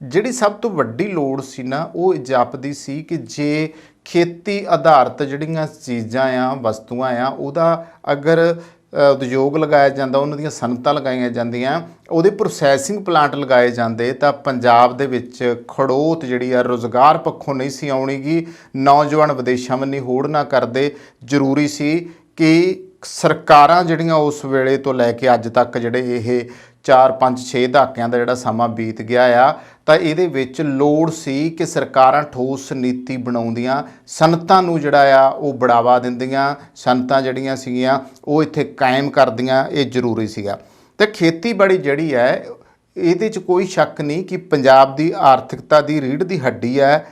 ਜਿਹੜੀ ਸਭ ਤੋਂ ਵੱਡੀ ਲੋੜ ਸੀ ਨਾ ਉਹ ਜਾਪਦੀ ਸੀ ਕਿ ਜੇ ਖੇਤੀ ਆਧਾਰਿਤ ਜਿਹੜੀਆਂ ਚੀਜ਼ਾਂ ਆ, ਵਸਤੂਆਂ ਆ, ਉਹਦਾ ਅਗਰ ਉਦਯੋਗ ਲਗਾਇਆ ਜਾਂਦਾ, ਉਹਨਾਂ ਦੀਆਂ ਸਨਅਤਾਂ ਲਗਾਈਆਂ ਜਾਂਦੀਆਂ, ਉਹਦੇ ਪ੍ਰੋਸੈਸਿੰਗ ਪਲਾਂਟ ਲਗਾਏ ਜਾਂਦੇ, ਤਾਂ ਪੰਜਾਬ ਦੇ ਵਿੱਚ ਖੜੋਤ ਜਿਹੜੀ ਆ ਰੁਜ਼ਗਾਰ ਪੱਖੋਂ ਨਹੀਂ ਸੀ ਆਉਣੀਗੀ। ਨੌਜਵਾਨ ਵਿਦੇਸ਼ਾਂ ਵੱਲ ਨਹੀਂ ਹੋੜ ਨਾ ਕਰਦੇ। ਜ਼ਰੂਰੀ ਸੀ ਕਿ ਸਰਕਾਰਾਂ ਜਿਹੜੀਆਂ ਉਸ ਵੇਲੇ ਤੋਂ ਲੈ ਕੇ ਅੱਜ ਤੱਕ ਜਿਹੜੇ ਇਹ 4 5 6 ਦਹਾਕਿਆਂ ਦਾ ਜਿਹੜਾ ਸਮਾਂ ਬੀਤ ਗਿਆ ਆ, ਤਾਂ ਇਹਦੇ ਵਿੱਚ ਲੋੜ ਸੀ ਕਿ ਸਰਕਾਰਾਂ ਠੋਸ ਨੀਤੀ ਬਣਾਉਂਦੀਆਂ, ਸਨਅਤਾਂ ਨੂੰ ਜਿਹੜਾ ਆ ਉਹ ਬੜਾਵਾ ਦਿੰਦੀਆਂ, ਸਨਅਤਾਂ ਜਿਹੜੀਆਂ ਸੀਗੀਆਂ ਉਹ ਇੱਥੇ ਕਾਇਮ ਕਰਦੀਆਂ। ਇਹ ਜ਼ਰੂਰੀ ਸੀਗਾ। ਤੇ ਖੇਤੀਬਾੜੀ ਜਿਹੜੀ ਹੈ ਇਹਦੇ 'ਚ ਕੋਈ ਸ਼ੱਕ ਨਹੀਂ ਕਿ ਪੰਜਾਬ ਦੀ ਆਰਥਿਕਤਾ ਦੀ ਰੀੜ੍ਹ ਦੀ ਹੱਡੀ ਹੈ।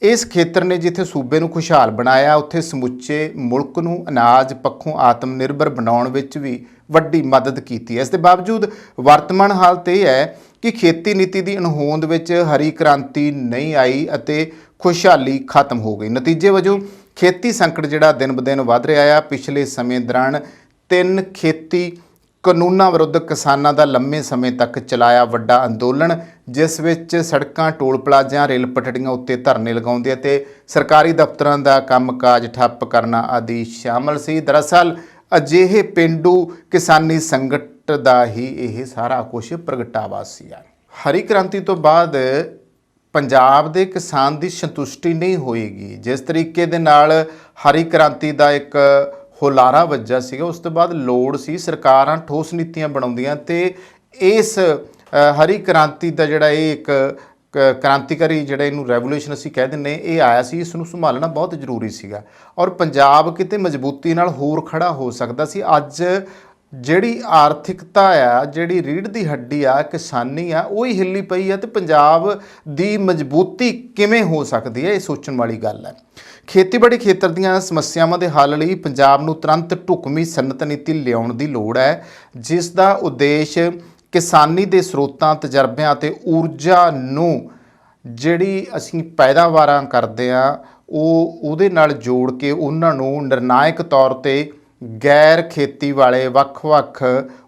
ਇਸ ਖੇਤਰ ਨੇ ਜਿੱਥੇ ਸੂਬੇ ਨੂੰ ਖੁਸ਼ਹਾਲ ਬਣਾਇਆ, ਉੱਥੇ ਸਮੁੱਚੇ ਮੁਲਕ ਨੂੰ ਅਨਾਜ ਪੱਖੋਂ ਆਤਮ ਨਿਰਭਰ ਬਣਾਉਣ ਵਿੱਚ ਵੀ ਵੱਡੀ ਮਦਦ ਕੀਤੀ ਹੈ। ਇਸ ਦੇ ਬਾਵਜੂਦ ਵਰਤਮਾਨ ਹਾਲਤ ਇਹ ਹੈ ਕਿ ਖੇਤੀ ਨੀਤੀ ਦੀ ਅਣਹੋਂਦ ਵਿੱਚ ਹਰੀ ਕ੍ਰਾਂਤੀ ਨਹੀਂ ਆਈ ਅਤੇ ਖੁਸ਼ਹਾਲੀ ਖਤਮ ਹੋ ਗਈ। ਨਤੀਜੇ ਵਜੋਂ ਖੇਤੀ ਸੰਕਟ ਜਿਹੜਾ ਦਿਨ ਬ ਦਿਨ ਵੱਧ ਰਿਹਾ ਆ। ਪਿਛਲੇ ਸਮੇਂ ਦੌਰਾਨ 3 ਖੇਤੀ ਕਾਨੂੰਨਾਂ ਵਿਰੁੱਧ ਕਿਸਾਨਾਂ ਦਾ ਲੰਮੇ ਸਮੇਂ ਤੱਕ ਚਲਾਇਆ ਵੱਡਾ ਅੰਦੋਲਨ, ਜਿਸ ਵਿੱਚ ਸੜਕਾਂ, ਟੋਲ ਪਲਾਜ਼ਿਆਂ, ਰੇਲ ਪਟੜੀਆਂ ਉੱਤੇ ਧਰਨੇ ਲਗਾਉਂਦੇ ਅਤੇ ਸਰਕਾਰੀ ਦਫ਼ਤਰਾਂ ਦਾ ਕੰਮਕਾਜ ਠੱਪ ਕਰਨਾ ਆਦਿ ਸ਼ਾਮਲ ਸੀ। ਦਰਅਸਲ ਅਜਿਹੇ ਪੇਂਡੂ ਕਿਸਾਨੀ ਸੰਕਟ ਦਾ ਹੀ ਇਹ ਸਾਰਾ ਕੁਝ ਪ੍ਰਗਟਾਵਾ ਸੀ। ਹਰੀ ਕ੍ਰਾਂਤੀ ਤੋਂ ਬਾਅਦ ਪੰਜਾਬ ਦੇ ਕਿਸਾਨ ਦੀ ਸੰਤੁਸ਼ਟੀ ਨਹੀਂ ਹੋਏਗੀ। ਜਿਸ ਤਰੀਕੇ ਦੇ ਨਾਲ ਹਰੀ ਕ੍ਰਾਂਤੀ ਦਾ ਇੱਕ ਹੁਲਾਰਾ ਵੱਜਾ ਸੀਗਾ, ਉਸ ਤੋਂ ਬਾਅਦ ਲੋੜ ਸੀ ਸਰਕਾਰਾਂ ਠੋਸ ਨੀਤੀਆਂ ਬਣਾਉਂਦੀਆਂ ਤੇ ਇਸ ਹਰੀ ਕ੍ਰਾਂਤੀ ਦਾ ਜਿਹੜਾ ਇਹ ਇੱਕ ਕ੍ਰਾਂਤੀਕਾਰੀ ਜਿਹੜਾ ਇਹਨੂੰ ਰੈਵੋਲੂਸ਼ਨ ਅਸੀਂ ਕਹਿ ਦਿੰਦੇ ਇਹ ਆਇਆ ਸੀ, ਇਸ ਨੂੰ ਸੰਭਾਲਣਾ ਬਹੁਤ ਜ਼ਰੂਰੀ ਸੀਗਾ ਔਰ ਪੰਜਾਬ ਕਿਤੇ ਮਜ਼ਬੂਤੀ ਨਾਲ ਹੋਰ ਖੜਾ ਹੋ ਸਕਦਾ ਸੀ। ਅੱਜ ਜਿਹੜੀ ਆਰਥਿਕਤਾ ਆ, ਜਿਹੜੀ ਰੀੜ੍ਹ ਦੀ ਹੱਡੀ ਆ, ਕਿਸਾਨੀ ਆ, ਉਹ ਹੀ ਹਿੱਲੀ ਪਈ ਆ ਤੇ ਪੰਜਾਬ ਦੀ ਮਜ਼ਬੂਤੀ ਕਿਵੇਂ ਹੋ ਸਕਦੀ ਹੈ, ਇਹ ਸੋਚਣ ਵਾਲੀ ਗੱਲ ਹੈ। ਖੇਤੀਬਾੜੀ ਖੇਤਰ ਦੀਆਂ ਸਮੱਸਿਆਵਾਂ ਦੇ ਹੱਲ ਲਈ ਪੰਜਾਬ ਨੂੰ ਤੁਰੰਤ ਢੁਕਵੀਂ ਸਨਅਤ ਨੀਤੀ ਲਿਆਉਣ ਦੀ ਲੋੜ ਹੈ, ਜਿਸ ਦਾ ਉਦੇਸ਼ ਕਿਸਾਨੀ ਦੇ ਸਰੋਤਾਂ, ਤਜਰਬਿਆਂ ਅਤੇ ਊਰਜਾ ਨੂੰ ਜਿਹੜੀ ਅਸੀਂ ਪੈਦਾਵਾਰਾਂ ਕਰਦੇ ਹਾਂ ਉਹਦੇ ਨਾਲ ਜੋੜ ਕੇ ਉਹਨਾਂ ਨੂੰ ਨਿਰਣਾਇਕ ਤੌਰ 'ਤੇ ਗੈਰ ਖੇਤੀ ਵਾਲੇ ਵੱਖ-ਵੱਖ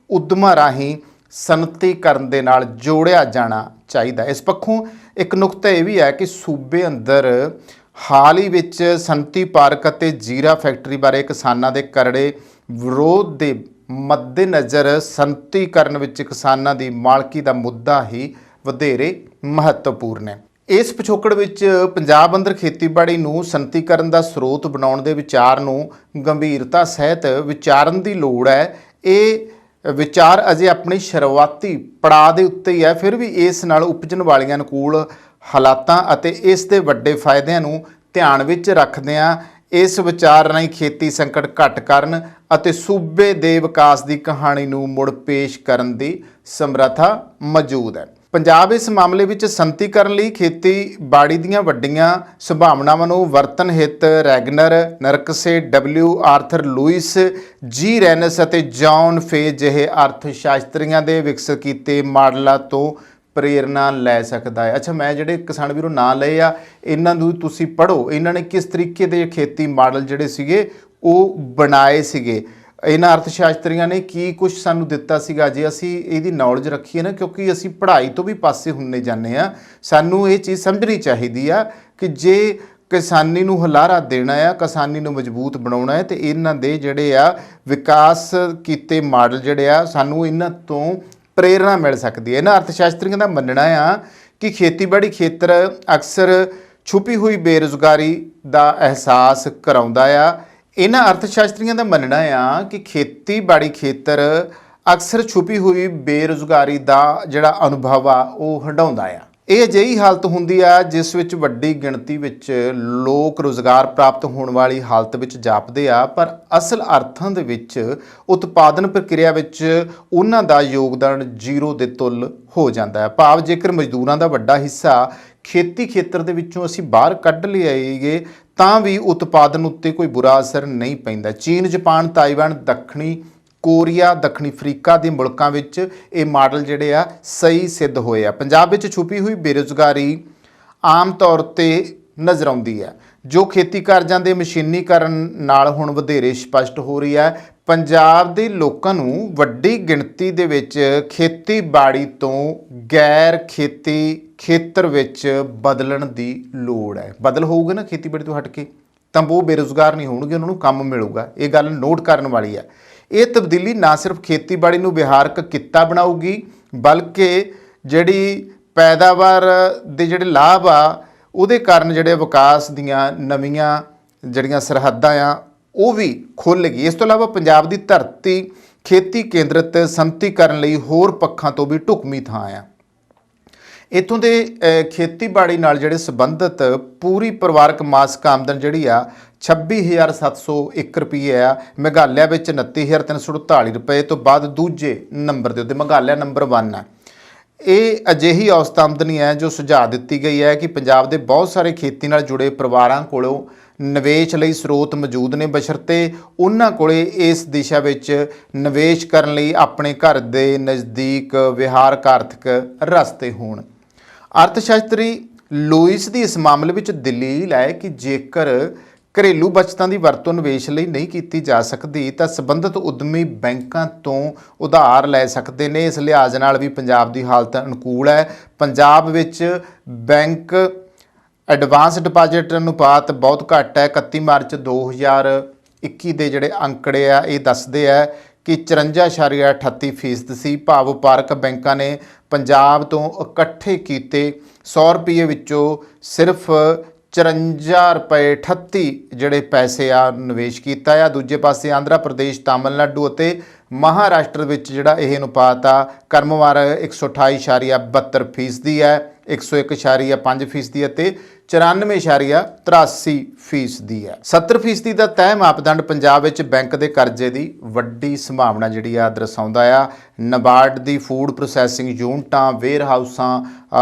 ਉਦਮਾਂ ਰਾਹੀਂ ਸਨਅਤੀਕਰਨ ਦੇ ਨਾਲ ਜੋੜਿਆ ਜਾਣਾ ਚਾਹੀਦਾ। ਇਸ ਪੱਖੋਂ ਇੱਕ ਨੁਕਤਾ ਇਹ ਵੀ ਹੈ ਕਿ ਸੂਬੇ ਅੰਦਰ ਹਾਲ ਹੀ ਵਿੱਚ ਸੰਤੀ ਪਾਰਕ ਅਤੇ ਜੀਰਾ ਫੈਕਟਰੀ ਬਾਰੇ ਕਿਸਾਨਾਂ ਦੇ ਕਰੜੇ ਵਿਰੋਧ ਦੇ ਮੱਦੇਨਜ਼ਰ ਸੰਤੀਕਰਨ ਵਿੱਚ ਕਿਸਾਨਾਂ ਦੀ ਮਾਲਕੀ ਦਾ ਮੁੱਦਾ ਹੀ ਵਧੇਰੇ ਮਹੱਤਵਪੂਰਨ ਹੈ। ਇਸ ਪਿਛੋਕੜ ਵਿੱਚ ਪੰਜਾਬ ਅੰਦਰ ਖੇਤੀਬਾੜੀ ਨੂੰ ਸੰਤੀਕਰਨ ਦਾ ਸਰੋਤ ਬਣਾਉਣ ਦੇ ਵਿਚਾਰ ਨੂੰ ਗੰਭੀਰਤਾ ਸਹਿਤ ਵਿਚਾਰਨ ਦੀ ਲੋੜ ਹੈ। ਇਹ ਵਿਚਾਰ ਅਜੇ ਆਪਣੀ ਸ਼ੁਰੂਆਤੀ ਪੜਾਅ ਦੇ ਉੱਤੇ ਹੀ ਹੈ, ਫਿਰ ਵੀ ਇਸ ਨਾਲ ਉਪਜਣ ਵਾਲੀਆਂ ਅਨੁਕੂਲ ਹਾਲਾਤਾਂ ਅਤੇ ਇਸ ਦੇ ਵੱਡੇ ਫਾਇਦਿਆਂ ਨੂੰ ਧਿਆਨ ਵਿੱਚ ਰੱਖਦਿਆਂ ਇਸ ਵਿਚਾਰ ਰਾਹੀਂ ਖੇਤੀ ਸੰਕਟ ਘੱਟ ਕਰਨ ਅਤੇ ਸੂਬੇ ਦੇ ਵਿਕਾਸ ਦੀ ਕਹਾਣੀ ਨੂੰ ਮੁੜ ਪੇਸ਼ ਕਰਨ ਦੀ ਸਮਰੱਥਾ ਮੌਜੂਦ ਹੈ। ਪੰਜਾਬ ਇਸ ਮਾਮਲੇ ਵਿੱਚ ਸੰਤੀਕਰਨ ਲਈ ਖੇਤੀਬਾੜੀ ਦੀਆਂ ਵੱਡੀਆਂ ਸੰਭਾਵਨਾਵਾਂ ਨੂੰ ਵਰਤਣ ਹਿੱਤ ਰੈਗਨਰ, ਨਰਕਸੇ, ਡਬਲਿਊ ਆਰਥਰ ਲੂਇਸ, ਜੀ ਰੈਨਸ ਅਤੇ ਜੌਨ ਫੇ ਜਿਹੇ ਅਰਥ ਸ਼ਾਸਤਰੀਆਂ ਦੇ ਵਿਕਸਿਤ ਕੀਤੇ ਮਾਡਲਾਂ ਤੋਂ ਪ੍ਰੇਰਨਾ ਲੈ ਸਕਦਾ ਹੈ। ਅੱਛਾ, ਮੈਂ ਜਿਹੜੇ ਕਿਸਾਨ ਵੀਰੋ ਨਾਂ ਲਏ ਆ ਇਹਨਾਂ ਨੂੰ ਤੁਸੀਂ ਪੜ੍ਹੋ, ਇਹਨਾਂ ਨੇ ਕਿਸ ਤਰੀਕੇ ਦੇ ਖੇਤੀ ਮਾਡਲ ਜਿਹੜੇ ਸੀਗੇ ਉਹ ਬਣਾਏ ਸੀਗੇ, ਇਹਨਾਂ ਅਰਥ ਸ਼ਾਸਤਰੀਆਂ ਨੇ ਕੀ ਕੁਝ ਸਾਨੂੰ ਦਿੱਤਾ ਸੀਗਾ। ਜੇ ਅਸੀਂ ਇਹਦੀ ਨੌਲੇਜ ਰੱਖੀਏ ਨਾ, ਕਿਉਂਕਿ ਅਸੀਂ ਪੜ੍ਹਾਈ ਤੋਂ ਵੀ ਪਾਸੇ ਹੁੰਨੇ ਜਾਂਦੇ ਆ, ਸਾਨੂੰ ਇਹ ਚੀਜ਼ ਸਮਝਣੀ ਚਾਹੀਦੀ ਆ ਕਿ ਜੇ ਕਿਸਾਨੀ ਨੂੰ ਹੁਲਾਰਾ ਦੇਣਾ ਆ, ਕਿਸਾਨੀ ਨੂੰ ਮਜ਼ਬੂਤ ਬਣਾਉਣਾ ਹੈ, ਤੇ ਇਹਨਾਂ ਦੇ ਜਿਹੜੇ ਆ ਵਿਕਾਸ ਕੀਤੇ ਮਾਡਲ ਜਿਹੜੇ ਆ ਸਾਨੂੰ ਇਹਨਾਂ ਤੋਂ ਪ੍ਰੇਰਨਾ ਮਿਲ ਸਕਦੀ ਹੈ। ਇਹਨਾਂ ਅਰਥ ਸ਼ਾਸਤਰੀਆਂ ਦਾ ਮੰਨਣਾ ਆ ਕਿ ਖੇਤੀਬਾੜੀ ਖੇਤਰ ਅਕਸਰ ਛੁਪੀ ਹੋਈ ਬੇਰੁਜ਼ਗਾਰੀ ਦਾ ਅਹਿਸਾਸ ਕਰਾਉਂਦਾ ਆ। ਇਹਨਾਂ ਅਰਥ ਸ਼ਾਸਤਰੀਆਂ ਦਾ ਮੰਨਣਾ ਆ ਕਿ ਖੇਤੀਬਾੜੀ ਖੇਤਰ ਅਕਸਰ ਛੁਪੀ ਹੋਈ ਬੇਰੁਜ਼ਗਾਰੀ ਦਾ ਜਿਹੜਾ ਅਨੁਭਵ ਆ ਉਹ ਹੰਢਾਉਂਦਾ ਆ। ਇਹ ਅਜਿਹੀ ਹਾਲਤ ਹੁੰਦੀ ਆ ਜਿਸ ਵਿੱਚ ਵੱਡੀ ਗਿਣਤੀ ਵਿੱਚ ਲੋਕ ਰੁਜ਼ਗਾਰ ਪ੍ਰਾਪਤ ਹੋਣ ਵਾਲੀ ਹਾਲਤ ਵਿੱਚ ਜਾਪਦੇ ਆ, ਪਰ ਅਸਲ ਅਰਥਾਂ ਦੇ ਵਿੱਚ ਉਤਪਾਦਨ ਪ੍ਰਕਿਰਿਆ ਵਿੱਚ ਉਹਨਾਂ ਦਾ ਯੋਗਦਾਨ ਜ਼ੀਰੋ ਦੇ ਤੁੱਲ ਹੋ ਜਾਂਦਾ ਹੈ। ਭਾਵ ਜੇਕਰ ਮਜ਼ਦੂਰਾਂ ਦਾ ਵੱਡਾ ਹਿੱਸਾ ਖੇਤੀ ਖੇਤਰ ਦੇ ਵਿੱਚੋਂ ਅਸੀਂ ਬਾਹਰ ਕੱਢ ਲਿਆਈਏ ਤਾਂ ਵੀ ਉਤਪਾਦਨ ਉੱਤੇ ਕੋਈ ਬੁਰਾ ਅਸਰ ਨਹੀਂ ਪੈਂਦਾ। ਚੀਨ, ਜਾਪਾਨ, ਤਾਈਵਾਨ, ਦੱਖਣੀ ਕੋਰੀਆ, ਦੱਖਣੀ ਅਫਰੀਕਾ ਦੇ ਮੁਲਕਾਂ ਵਿੱਚ ਇਹ ਮਾਡਲ ਜਿਹੜੇ ਆ ਸਹੀ ਸਿੱਧ ਹੋਏ ਆ। ਪੰਜਾਬ ਵਿੱਚ ਛੁਪੀ ਹੋਈ ਬੇਰੁਜ਼ਗਾਰੀ ਆਮ ਤੌਰ ਤੇ ਨਜ਼ਰ ਆਉਂਦੀ ਹੈ, ਜੋ ਖੇਤੀ ਕਾਰਜਾਂ ਦੇ ਮਸ਼ੀਨੀਕਰਨ ਨਾਲ ਹੁਣ ਵਧੇਰੇ ਸਪਸ਼ਟ ਹੋ ਰਹੀ ਹੈ। ਪੰਜਾਬ ਦੇ ਲੋਕਾਂ ਨੂੰ ਵੱਡੀ ਗਿਣਤੀ ਦੇ ਵਿੱਚ ਖੇਤੀਬਾੜੀ ਤੋਂ ਗੈਰ ਖੇਤੀ ਖੇਤਰ ਵਿੱਚ ਬਦਲਣ ਦੀ ਲੋੜ ਹੈ। ਬਦਲ ਹੋਊਗਾ ਨਾ ਖੇਤੀਬਾੜੀ ਤੋਂ ਹਟ ਕੇ, ਤਾਂ ਉਹ ਬੇਰੁਜ਼ਗਾਰ ਨਹੀਂ ਹੋਣਗੇ, ਉਹਨਾਂ ਨੂੰ ਕੰਮ ਮਿਲੂਗਾ। ਇਹ ਗੱਲ ਨੋਟ ਕਰਨ ਵਾਲੀ ਹੈ। ਇਹ ਤਬਦੀਲੀ ਨਾ ਸਿਰਫ ਖੇਤੀਬਾੜੀ ਨੂੰ ਵਿਹਾਰਕ ਕਿੱਤਾ ਬਣਾਊਗੀ, ਬਲਕਿ ਜਿਹੜੀ ਪੈਦਾਵਾਰ ਦੇ ਜਿਹੜੇ ਲਾਭ ਆ ਉਹਦੇ ਕਾਰਨ ਜਿਹੜੇ ਵਿਕਾਸ ਦੀਆਂ ਨਵੀਆਂ ਜਿਹੜੀਆਂ ਸਰਹੱਦਾਂ ਆ ਉਹ ਵੀ ਖੁੱਲ੍ਹਗੀ। ਇਸ ਤੋਂ ਇਲਾਵਾ ਪੰਜਾਬ ਦੀ ਧਰਤੀ ਖੇਤੀ ਕੇਂਦਰਿਤ ਸੰਤੀਕਰਨ ਲਈ ਹੋਰ ਪੱਖਾਂ ਤੋਂ ਵੀ ਢੁਕਵੀਂ ਥਾਂ ਆ। ਇੱਥੋਂ ਦੇ ਖੇਤੀਬਾੜੀ ਨਾਲ ਜਿਹੜੇ ਸੰਬੰਧਿਤ ਪੂਰੀ ਪਰਿਵਾਰਕ ਮਾਸਿਕ ਆਮਦਨ ਜਿਹੜੀ ਆ 26,701 ਰੁਪਏ ਆ। ਮੇਘਾਲਿਆ ਵਿੱਚ 29,348 ਰੁਪਏ ਤੋਂ ਬਾਅਦ ਦੂਜੇ ਨੰਬਰ ਦੇ ਉੱਤੇ ਮੇਘਾਲਿਆ ਨੰਬਰ 1 ਹੈ। ਇਹ ਅਜਿਹੀ ਔਸਤ ਆਮਦਨੀ ਹੈ ਜੋ ਸੁਝਾਅ ਦਿੱਤੀ ਗਈ ਹੈ ਕਿ ਪੰਜਾਬ ਦੇ ਬਹੁਤ ਸਾਰੇ ਖੇਤੀ ਨਾਲ ਜੁੜੇ ਪਰਿਵਾਰਾਂ ਕੋਲੋਂ ਨਿਵੇਸ਼ ਲਈ ਸਰੋਤ ਮੌਜੂਦ ਨੇ, ਬਸ਼ਰਤੇ ਉਹਨਾਂ ਕੋਲੇ ਇਸ ਦਿਸ਼ਾ ਵਿੱਚ ਨਿਵੇਸ਼ ਕਰਨ ਲਈ ਆਪਣੇ ਘਰ ਦੇ ਨਜ਼ਦੀਕ ਵਿਹਾਰਕ ਆਰਥਿਕ ਰਸਤੇ ਹੋਣ। ਅਰਥ ਸ਼ਾਸਤਰੀ ਲੂਇਸ ਦੀ ਇਸ ਮਾਮਲੇ ਵਿੱਚ ਦਲੀਲ ਹੈ ਕਿ ਜੇਕਰ ਘਰੇਲੂ ਬਚਤਾਂ ਦੀ ਵਰਤੋਂ ਨਿਵੇਸ਼ ਲਈ ਨਹੀਂ ਕੀਤੀ ਜਾ ਸਕਦੀ ਤਾਂ ਸੰਬੰਧਿਤ ਉਦਮੀ ਬੈਂਕਾਂ ਤੋਂ ਉਧਾਰ ਲੈ ਸਕਦੇ ਨੇ। ਇਸ ਲਿਹਾਜ਼ ਨਾਲ ਵੀ ਪੰਜਾਬ ਦੀ ਹਾਲਤ ਅਨੁਕੂਲ ਹੈ। ਪੰਜਾਬ ਵਿੱਚ ਬੈਂਕ ਐਡਵਾਂਸ ਡਿਪਾਜ਼ਿਟ ਅਨੁਪਾਤ ਬਹੁਤ ਘੱਟ ਹੈ। 31 ਮਾਰਚ 2021 ਦੇ ਜਿਹੜੇ ਅੰਕੜੇ ਆ ਇਹ ਦੱਸਦੇ ਆ ਕਿ 54.38% ਸੀ। ਭਾਵ ਵਪਾਰਕ ਬੈਂਕਾਂ ਨੇ ਪੰਜਾਬ ਤੋਂ ਇਕੱਠੇ ਕੀਤੇ 100 ਰੁਪਏ ਵਿੱਚੋਂ ਸਿਰਫ 54 ਰੁਪਏ 38 ਜਿਹੜੇ ਪੈਸੇ ਆ ਨਿਵੇਸ਼ ਕੀਤਾ ਆ। ਦੂਜੇ ਪਾਸੇ ਆਂਧਰਾ ਪ੍ਰਦੇਸ਼, ਤਾਮਿਲਨਾਡੂ ਅਤੇ ਮਹਾਰਾਸ਼ਟਰ ਵਿੱਚ ਜਿਹੜਾ ਇਹ ਅਨੁਪਾਤ ਆ ਕਰਮਵਾਰ 128.72% ਹੈ, 101.5% ਅਤੇ 94.83% ਹੈ। 70% ਦਾ ਤੈਅ ਮਾਪਦੰਡ ਪੰਜਾਬ ਵਿੱਚ ਬੈਂਕ ਦੇ ਕਰਜ਼ੇ ਦੀ ਵੱਡੀ ਸੰਭਾਵਨਾ ਜਿਹੜੀ ਆ ਦਰਸਾਉਂਦਾ ਆ। ਨਬਾਰਡ ਦੀ ਫੂਡ ਪ੍ਰੋਸੈਸਿੰਗ ਯੂਨਿਟਾਂ, ਵੇਅਰ ਹਾਊਸਾਂ,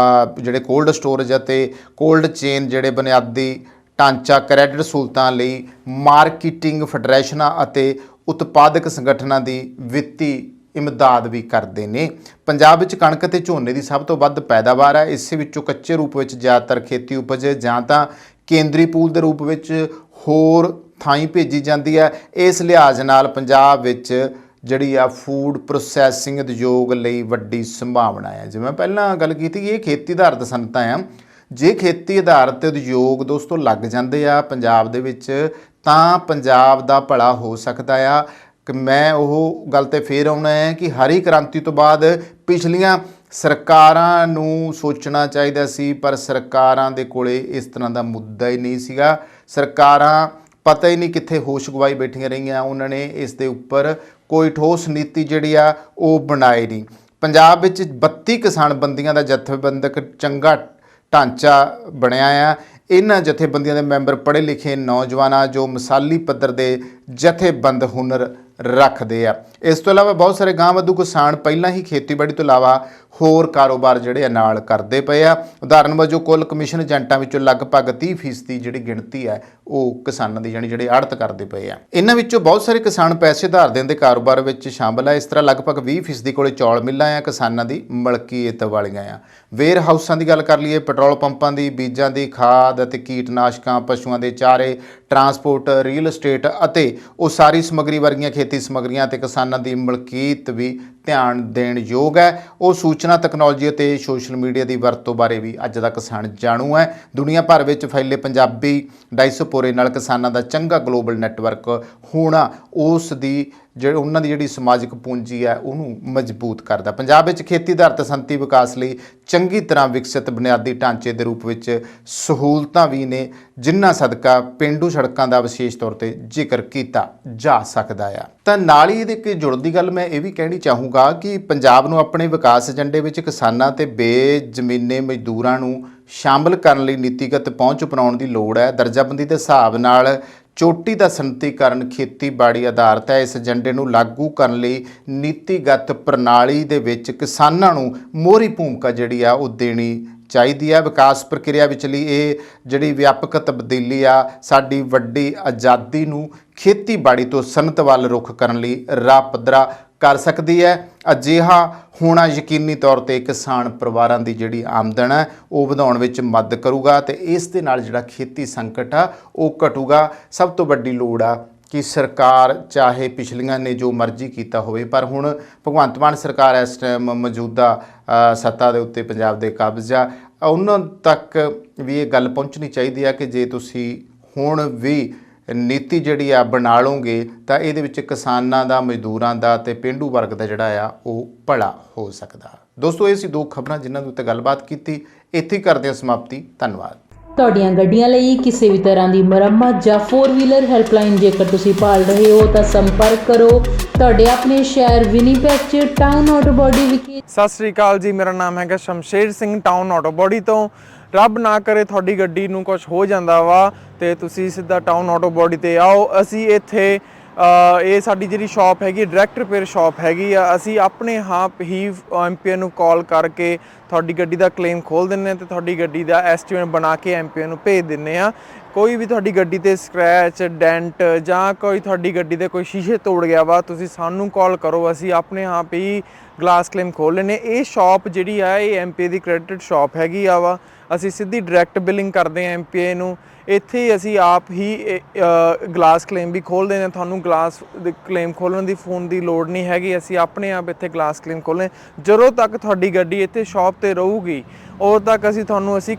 ਜਿਹੜੇ ਕੋਲਡ ਸਟੋਰੇਜ ਅਤੇ ਕੋਲਡ ਚੇਨ ਜਿਹੜੇ ਬੁਨਿਆਦੀ ਢਾਂਚਾ ਕ੍ਰੈਡਿਟ ਸਹੂਲਤਾਂ ਲਈ ਮਾਰਕੀਟਿੰਗ ਫੈਡਰੇਸ਼ਨਾਂ ਅਤੇ ਉਤਪਾਦਕ ਸੰਗਠਨਾਂ ਦੀ ਵਿੱਤੀ ਇਮਦਾਦ ਵੀ ਕਰਦੇ ਨੇ। ਪੰਜਾਬ ਵਿੱਚ ਕਣਕ ਅਤੇ ਝੋਨੇ ਦੀ ਸਭ ਤੋਂ ਵੱਧ ਪੈਦਾਵਾਰ ਹੈ। ਇਸੇ ਵਿੱਚੋਂ ਕੱਚੇ ਰੂਪ ਵਿੱਚ ਜ਼ਿਆਦਾਤਰ ਖੇਤੀ ਉਪਜ ਜਾਂ ਤਾਂ ਕੇਂਦਰੀ ਪੂਲ ਦੇ ਰੂਪ ਵਿੱਚ ਹੋਰ ਥਾਈਂ ਭੇਜੀ ਜਾਂਦੀ ਹੈ। ਇਸ ਲਿਹਾਜ਼ ਨਾਲ ਪੰਜਾਬ ਵਿੱਚ ਜਿਹੜੀ ਆ ਫੂਡ ਪ੍ਰੋਸੈਸਿੰਗ ਉਦਯੋਗ ਲਈ ਵੱਡੀ ਸੰਭਾਵਨਾ ਹੈ। ਜਿਵੇਂ ਪਹਿਲਾਂ ਗੱਲ ਕੀਤੀ, ਇਹ ਖੇਤੀ ਆਧਾਰਿਤ ਸਨਅਤਾਂ ਆ ਜੇ ਖੇਤੀ ਆਧਾਰਿਤ ਉਦਯੋਗ ਦੋਸਤੋ ਲੱਗ ਜਾਂਦੇ ਆ ਪੰਜਾਬ ਦੇ ਵਿੱਚ ਤਾਂ ਪੰਜਾਬ ਦਾ ਭਲਾ ਹੋ ਸਕਦਾ ਆ। ਕਿ ਮੈਂ ਉਹ ਗੱਲ ਤੇ ਫੇਰ ਆਉਣਾ ਹੈ ਕਿ ਹਰੀ ਕ੍ਰਾਂਤੀ ਤੋਂ ਬਾਅਦ ਪਿਛਲੀਆਂ ਸਰਕਾਰਾਂ ਨੂੰ ਸੋਚਣਾ ਚਾਹੀਦਾ ਸੀ, ਪਰ ਸਰਕਾਰਾਂ ਦੇ ਕੋਲੇ ਇਸ ਤਰ੍ਹਾਂ ਦਾ ਮੁੱਦਾ ਹੀ ਨਹੀਂ ਸੀਗਾ। ਸਰਕਾਰਾਂ ਪਤਾ ਹੀ ਨਹੀਂ ਕਿੱਥੇ ਹੋਸ਼ ਗਵਾਈ ਬੈਠੀਆਂ ਰਹੀਆਂ, ਉਹਨਾਂ ਨੇ ਇਸ ਦੇ ਉੱਪਰ ਕੋਈ ਠੋਸ ਨੀਤੀ ਜਿਹੜੀ ਆ ਉਹ ਬਣਾਈ ਨਹੀਂ। ਪੰਜਾਬ ਵਿੱਚ 32 ਕਿਸਾਨ ਬੰਦੀਆਂ ਦਾ ਜਥੇਬੰਦਕ ਚੰਗਾ ਢਾਂਚਾ ਬਣਿਆ ਆ। ਇਹਨਾਂ ਜਥੇਬੰਦੀਆਂ ਦੇ ਮੈਂਬਰ ਪੜ੍ਹੇ ਲਿਖੇ ਨੌਜਵਾਨ ਆ ਜੋ ਮਿਸਾਲੀ ਪੱਧਰ ਦੇ ਜਥੇਬੰਦ ਹੁਨਰ ਰੱਖਦੇ ਆ। ਇਸ ਤੋਂ ਇਲਾਵਾ ਬਹੁਤ ਸਾਰੇ ਗਾਂਵ-ਵਾਧੂ ਕਿਸਾਨ ਪਹਿਲਾਂ ਹੀ ਖੇਤੀਬਾੜੀ ਤੋਂ ਇਲਾਵਾ ਹੋਰ ਕਾਰੋਬਾਰ ਜਿਹੜੇ ਆ ਨਾਲ ਕਰਦੇ ਪਏ ਆ। ਉਦਾਹਰਨ ਵਜੋਂ ਕੁੱਲ ਕਮਿਸ਼ਨ ਏਜੰਟਾਂ ਵਿੱਚੋਂ ਲਗਭਗ 30% ਜਿਹੜੀ ਗਿਣਤੀ ਹੈ ਉਹ ਕਿਸਾਨਾਂ ਦੀ, ਯਾਨੀ ਜਿਹੜੇ ਆੜਤ ਕਰਦੇ ਪਏ ਆ। ਇਹਨਾਂ ਵਿੱਚੋਂ ਬਹੁਤ ਸਾਰੇ ਕਿਸਾਨ ਪੈਸੇ ਉਧਾਰ ਦੇਣ ਦੇ ਕਾਰੋਬਾਰ ਵਿੱਚ ਸ਼ਾਮਲ ਆ। ਇਸ ਤਰ੍ਹਾਂ ਲਗਭਗ 20% ਕੋਲੇ ਚੌਲ ਮਿੱਲਾਂ ਆ, ਕਿਸਾਨਾਂ ਦੀ ਮਲਕੀਅਤ ਵਾਲੀਆਂ ਆ। ਵੇਅਰ ਹਾਊਸਾਂ ਦੀ ਗੱਲ ਕਰ ਲਈਏ, ਪੈਟਰੋਲ ਪੰਪਾਂ ਦੀ, ਬੀਜਾਂ ਦੀ, ਖਾਦ ਅਤੇ ਕੀਟਨਾਸ਼ਕਾਂ, ਪਸ਼ੂਆਂ ਦੇ ਚਾਰੇ, ਟਰਾਂਸਪੋਰਟ, ਰੀਅਲ estate ਅਤੇ ਉਸਾਰੀ ਸਮੱਗਰੀ ਵਰਗੀਆਂ ਖੇਤੀ ਸਮੱਗਰੀਆਂ ਅਤੇ ਕਿਸਾਨਾਂ ਦੀ ਮਲਕੀਅਤ ਵੀ ਧਿਆਨ ਦੇਣ ਯੋਗ ਹੈ। ਉਹ ਸੂਚਨਾ ਤਕਨੋਲੋਜੀ ਅਤੇ ਸੋਸ਼ਲ ਮੀਡੀਆ ਦੀ ਵਰਤੋਂ ਬਾਰੇ ਵੀ ਅੱਜ ਦਾ ਕਿਸਾਨ ਜਾਣੂ ਹੈ। ਦੁਨੀਆ ਭਰ ਵਿੱਚ ਫੈਲੇ ਪੰਜਾਬੀ ਡਾਇਸਪੋਰੇ ਨਾਲ ਕਿਸਾਨਾਂ ਦਾ ਚੰਗਾ ਗਲੋਬਲ ਨੈਟਵਰਕ ਹੋਣਾ ਉਸ ਦੀ ਉਹਨਾਂ ਦੀ ਜਿਹੜੀ ਸਮਾਜਿਕ ਪੂੰਜੀ ਹੈ ਉਹਨੂੰ ਮਜ਼ਬੂਤ ਕਰਦਾ। ਪੰਜਾਬ ਵਿੱਚ ਖੇਤੀ ਆਧਾਰਿਤ ਸੰਤੀ ਵਿਕਾਸ ਲਈ ਚੰਗੀ ਤਰ੍ਹਾਂ ਵਿਕਸਿਤ ਬੁਨਿਆਦੀ ਢਾਂਚੇ ਦੇ ਰੂਪ ਵਿੱਚ ਸਹੂਲਤਾਂ ਵੀ ਨੇ, ਜਿਨ੍ਹਾਂ ਸਦਕਾ ਪੇਂਡੂ ਸੜਕਾਂ ਦਾ ਵਿਸ਼ੇਸ਼ ਤੌਰ ਤੇ ਜ਼ਿਕਰ ਕੀਤਾ ਜਾ ਸਕਦਾ ਆ। ਤਾਂ ਨਾਲ ਹੀ ਇਹਦੇ ਕਿ ਜੁੜਨ ਦੀ ਗੱਲ ਮੈਂ ਇਹ ਵੀ ਕਹਿਣੀ ਚਾਹੂੰਗਾ ਕਿ ਪੰਜਾਬ ਨੂੰ ਆਪਣੇ ਵਿਕਾਸ ਏਜੰਡੇ ਵਿੱਚ ਕਿਸਾਨਾਂ ਤੇ ਬੇਜ਼ਮੀਨੇ ਮਜ਼ਦੂਰਾਂ ਨੂੰ ਸ਼ਾਮਲ ਕਰਨ ਲਈ ਨੀਤੀਗਤ ਪਹੁੰਚ ਅਪਣਾਉਣ ਦੀ ਲੋੜ ਹੈ। ਦਰਜਾਬੰਦੀ ਦੇ ਹਿਸਾਬ ਨਾਲ ਚੋਟੀ ਦਾ ਸੰਤੀਕਰਨ ਖੇਤੀਬਾੜੀ ਆਧਾਰਿਤ ਹੈ। ਇਸ ਏਜੰਡੇ ਨੂੰ ਲਾਗੂ ਕਰਨ ਲਈ ਨੀਤੀਗਤ ਪ੍ਰਣਾਲੀ ਦੇ ਵਿੱਚ ਕਿਸਾਨਾਂ ਨੂੰ ਮੋਹਰੀ ਭੂਮਿਕਾ ਜਿਹੜੀ ਆ ਉਹ ਦੇਣੀ ਚਾਹੀਦੀ ਹੈ। ਵਿਕਾਸ ਪ੍ਰਕਿਰਿਆ ਵਿਚਲੀ ਇਹ ਜਿਹੜੀ ਵਿਆਪਕ ਤਬਦੀਲੀ ਆ ਸਾਡੀ ਵੱਡੀ ਆਜ਼ਾਦੀ ਨੂੰ ਖੇਤੀਬਾੜੀ ਤੋਂ ਸਨਅਤ ਵੱਲ ਰੁਖ ਕਰਨ ਲਈ ਰਾਹ ਪੱਧਰਾ ਕਰ ਸਕਦੀ ਹੈ। ਅਜਿਹਾ ਹੋਣਾ ਯਕੀਨੀ ਤੌਰ ਤੇ ਕਿਸਾਨ ਪਰਿਵਾਰਾਂ ਦੀ ਜਿਹੜੀ ਆਮਦਨ ਹੈ ਉਹ ਵਧਾਉਣ ਵਿੱਚ ਮਦਦ ਕਰੂਗਾ ਤੇ ਇਸ ਦੇ ਨਾਲ ਜਿਹੜਾ ਖੇਤੀ ਸੰਕਟ ਆ ਉਹ ਘਟੂਗਾ। ਸਭ ਤੋਂ ਵੱਡੀ ਲੋੜ ਆ ਕਿ ਸਰਕਾਰ ਚਾਹੇ ਪਿਛਲੀਆਂ ਨੇ ਜੋ ਮਰਜ਼ੀ ਕੀਤਾ ਹੋਵੇ, ਪਰ ਹੁਣ ਭਗਵੰਤ ਮਾਨ ਸਰਕਾਰ ਇਸ ਟਾਈਮ ਮੌਜੂਦਾ ਸੱਤਾ ਦੇ ਉੱਤੇ ਪੰਜਾਬ ਦੇ ਕਬਜ਼ਾ, ਉਹਨਾਂ ਤੱਕ ਵੀ ਇਹ ਗੱਲ ਪਹੁੰਚਣੀ ਚਾਹੀਦੀ ਆ ਕਿ ਜੇ ਤੁਸੀਂ ਹੁਣ ਵੀ ਨੀਤੀ ਜਿਹੜੀ ਆ ਬਣਾ ਲਓਗੇ ਤਾਂ ਇਹਦੇ ਵਿੱਚ ਕਿਸਾਨਾਂ ਦਾ, ਮਜ਼ਦੂਰਾਂ ਦਾ ਤੇ ਪੇਂਡੂ ਵਰਗ ਦਾ ਜਿਹੜਾ ਆ ਉਹ ਭਲਾ ਹੋ ਸਕਦਾ। ਦੋਸਤੋ ਇਹ ਸੀ ਦੋ ਖਬਰਾਂ ਜਿਨ੍ਹਾਂ ਦੇ ਉੱਤੇ ਗੱਲਬਾਤ ਕੀਤੀ। ਇੱਥੇ ਹੀ ਕਰਦੇ ਹਾਂ ਸਮਾਪਤੀ। ਧੰਨਵਾਦ। ਤੁਹਾਡੀਆਂ ਗੱਡੀਆਂ ਲਈ ਕਿਸੇ ਵੀ ਤਰ੍ਹਾਂ ਦੀ ਮੁਰੰਮਤ ਜਾਂ 4 ਵੀਲਰ ਹੈਲਪਲਾਈਨ ਜੇਕਰ ਤੁਸੀਂ ਭਾਲ ਰਹੇ ਹੋ ਤਾਂ ਸੰਪਰਕ ਕਰੋ ਤੁਹਾਡੇ ਆਪਣੇ ਸ਼ਹਿਰ ਵਿਨੀਪੈਗ 'ਚ ਟਾਊਨ ਆਟੋ ਬਾਡੀ ਵਿਖੇ। ਸਤਿ ਸ੍ਰੀ ਅਕਾਲ ਜੀ, ਮੇਰਾ ਨਾਮ ਹੈਗਾ Shamsher Singh, town auto body ਤੋਂ। ਰੱਬ ਨਾ ਕਰੇ ਤੁਹਾਡੀ ਗੱਡੀ ਨੂੰ ਕੁਝ ਹੋ ਜਾਂਦਾ ਵਾ ਤੇ ਤੁਸੀਂ ਸਿੱਧਾ ਟਾਊਨ ਆਟੋ ਬਾਡੀ ਤੇ ਆਓ। ਅਸੀਂ ਇੱਥੇ ਇਹ ਸਾਡੀ ਜਿਹੜੀ ਸ਼ਾਪ ਹੈਗੀ ਡਾਇਰੈਕਟ ਰਿਪੇਅਰ ਸ਼ਾਪ ਹੈਗੀ ਆ। ਅਸੀਂ ਆਪਣੇ ਆਪ ਹੀ ਐਮਪੀਏ ਨੂੰ ਕਾਲ ਕਰਕੇ ਤੁਹਾਡੀ ਗੱਡੀ ਦਾ ਕਲੇਮ ਖੋਲ ਦਿੰਦੇ ਹਾਂ ਤੇ ਤੁਹਾਡੀ ਗੱਡੀ ਦਾ ਐਸਟੀਮੇਟ ਬਣਾ ਕੇ ਐਮਪੀਏ ਨੂੰ ਭੇਜ ਦਿੰਦੇ ਹਾਂ। ਕੋਈ ਵੀ ਤੁਹਾਡੀ ਗੱਡੀ ਤੇ ਸਕ੍ਰੈਚ, ਡੈਂਟ ਜਾਂ ਕੋਈ ਤੁਹਾਡੀ ਗੱਡੀ ਦੇ ਕੋਈ ਸ਼ੀਸ਼ੇ ਤੋੜ ਗਿਆ ਵਾ, ਤੁਸੀਂ ਸਾਨੂੰ ਕਾਲ ਕਰੋ, ਅਸੀਂ ਆਪਣੇ ਆਪ ਹੀ ਗਲਾਸ ਕਲੇਮ ਖੋਲ ਲੈਂਦੇ। ਇਹ ਸ਼ਾਪ ਜਿਹੜੀ ਆ ਇਹ ਐਮਪੀਏ ਦੀ ਕ੍ਰੈਡਿਟ ਸ਼ਾਪ ਹੈਗੀ ਆ ਵਾ। ਅਸੀਂ ਸਿੱਧੀ ਡਾਇਰੈਕਟ ਬਿਲਿੰਗ ਕਰਦੇ ਹਾਂ ਐਮਪੀਏ ਨੂੰ। ਇੱਥੇ ਅਸੀਂ ਆਪ ਹੀ ਗਲਾਸ ਕਲੇਮ ਵੀ ਖੋਲ੍ਹਦੇ ਨੇ। ਤੁਹਾਨੂੰ ਗਲਾਸ ਕਲੇਮ ਖੋਲ੍ਹਣ ਦੀ ਫੋਨ ਦੀ ਲੋੜ ਨਹੀਂ ਹੈਗੀ, ਅਸੀਂ ਆਪਣੇ ਆਪ ਇੱਥੇ ਗਲਾਸ ਕਲੇਮ ਖੋਲ੍ਹਦੇ। ਜਦੋਂ ਤੱਕ ਤੁਹਾਡੀ ਗੱਡੀ ਇੱਥੇ ਸ਼ਾਪ 'ਤੇ ਰਹੂਗੀ ਉਦੋਂ ਤੱਕ ਅਸੀਂ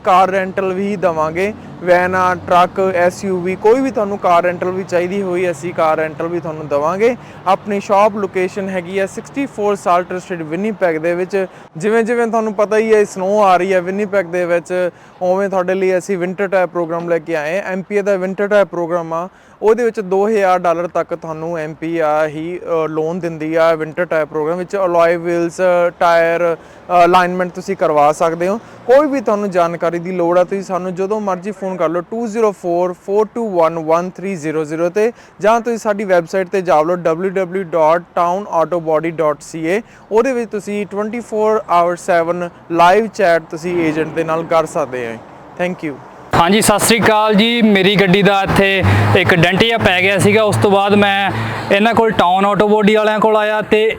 ਕਾਰ ਰੈਂਟਲ ਵੀ ਦੇਵਾਂਗੇ। ਵੈਨਾਂ, ਟਰੱਕ, SUV ਕੋਈ ਵੀ ਤੁਹਾਨੂੰ ਕਾਰ ਰੈਂਟਲ ਵੀ ਚਾਹੀਦੀ ਹੋਈ ਅਸੀਂ ਕਾਰ ਰੈਂਟਲ ਵੀ ਤੁਹਾਨੂੰ ਦੇਵਾਂਗੇ। ਆਪਣੀ ਸ਼ਾਪ ਲੋਕੇਸ਼ਨ ਹੈਗੀ ਆ 64 ਸਾਲਟਰ ਸਟਰੀਟ ਵਿਨੀਪੈਗ ਦੇ ਵਿੱਚ। ਜਿਵੇਂ ਤੁਹਾਨੂੰ ਪਤਾ ਹੀ ਹੈ ਸਨੋ ਆ ਰਹੀ ਹੈ ਵਿਨੀਪੈਗ ਦੇ ਵਿੱਚ, ਉਵੇਂ ਤੁਹਾਡੇ ਲਈ ਅਸੀਂ ਵਿੰਟਰ ਟਾਇਰ ਪ੍ਰੋਗਰਾਮ ਲੈ ਕੇ ਆਏ। ਐਮਪੀਏ ਦਾ ਵਿੰਟਰ ਟਾਇਰ ਪ੍ਰੋਗਰਾਮ ਆ, ਉਹਦੇ ਵਿੱਚ $2000 ਤੱਕ ਤੁਹਾਨੂੰ ਐਮਪੀ ਹੀ ਲੋਨ ਦਿੰਦੀ ਆ। ਵਿੰਟਰ ਟਾਇਰ ਪ੍ਰੋਗਰਾਮ ਵਿੱਚ ਅਲੋਏ ਵੀਲਸ, ਟਾਇਰ ਅਲਾਈਨਮੈਂਟ ਤੁਸੀਂ ਕਰਵਾ ਸਕਦੇ ਹੋ। ਕੋਈ ਵੀ ਤੁਹਾਨੂੰ ਜਾਣਕਾਰੀ ਦੀ ਲੋੜ ਆ ਤੁਸੀਂ ਸਾਨੂੰ ਜਦੋਂ ਮਰਜ਼ੀ ਫੋਨ ਕਰ ਲਓ 2044211300 ਤੇ, ਜਾਂ ਤੁਸੀਂ ਸਾਡੀ ਵੈਬਸਾਈਟ ਤੇ ਜਾ ਲਓ www.townautobody.ca। ਉਹਦੇ ਵਿੱਚ ਤੁਸੀਂ 24/7 ਲਾਈਵ ਚੈਟ ਤੁਸੀਂ ਏਜੰਟ ਦੇ ਨਾਲ ਕਰ ਸਕਦੇ ਹੋ। Thank you. ਹਾਂਜੀ, ਸਤਿ ਸ੍ਰੀ ਅਕਾਲ ਜੀ। ਮੇਰੀ ਗੱਡੀ ਦਾ ਇੱਥੇ ਇੱਕ ਡੈਂਟ ਜਿਹਾ ਪੈ ਗਿਆ ਸੀਗਾ। ਉਸ ਤੋਂ ਬਾਅਦ ਮੈਂ ਇਹਨਾਂ ਕੋਲ ਟਾਊਨ ਆਟੋ ਬਾਡੀ ਵਾਲਿਆਂ ਕੋਲ ਆਇਆ ਤੇ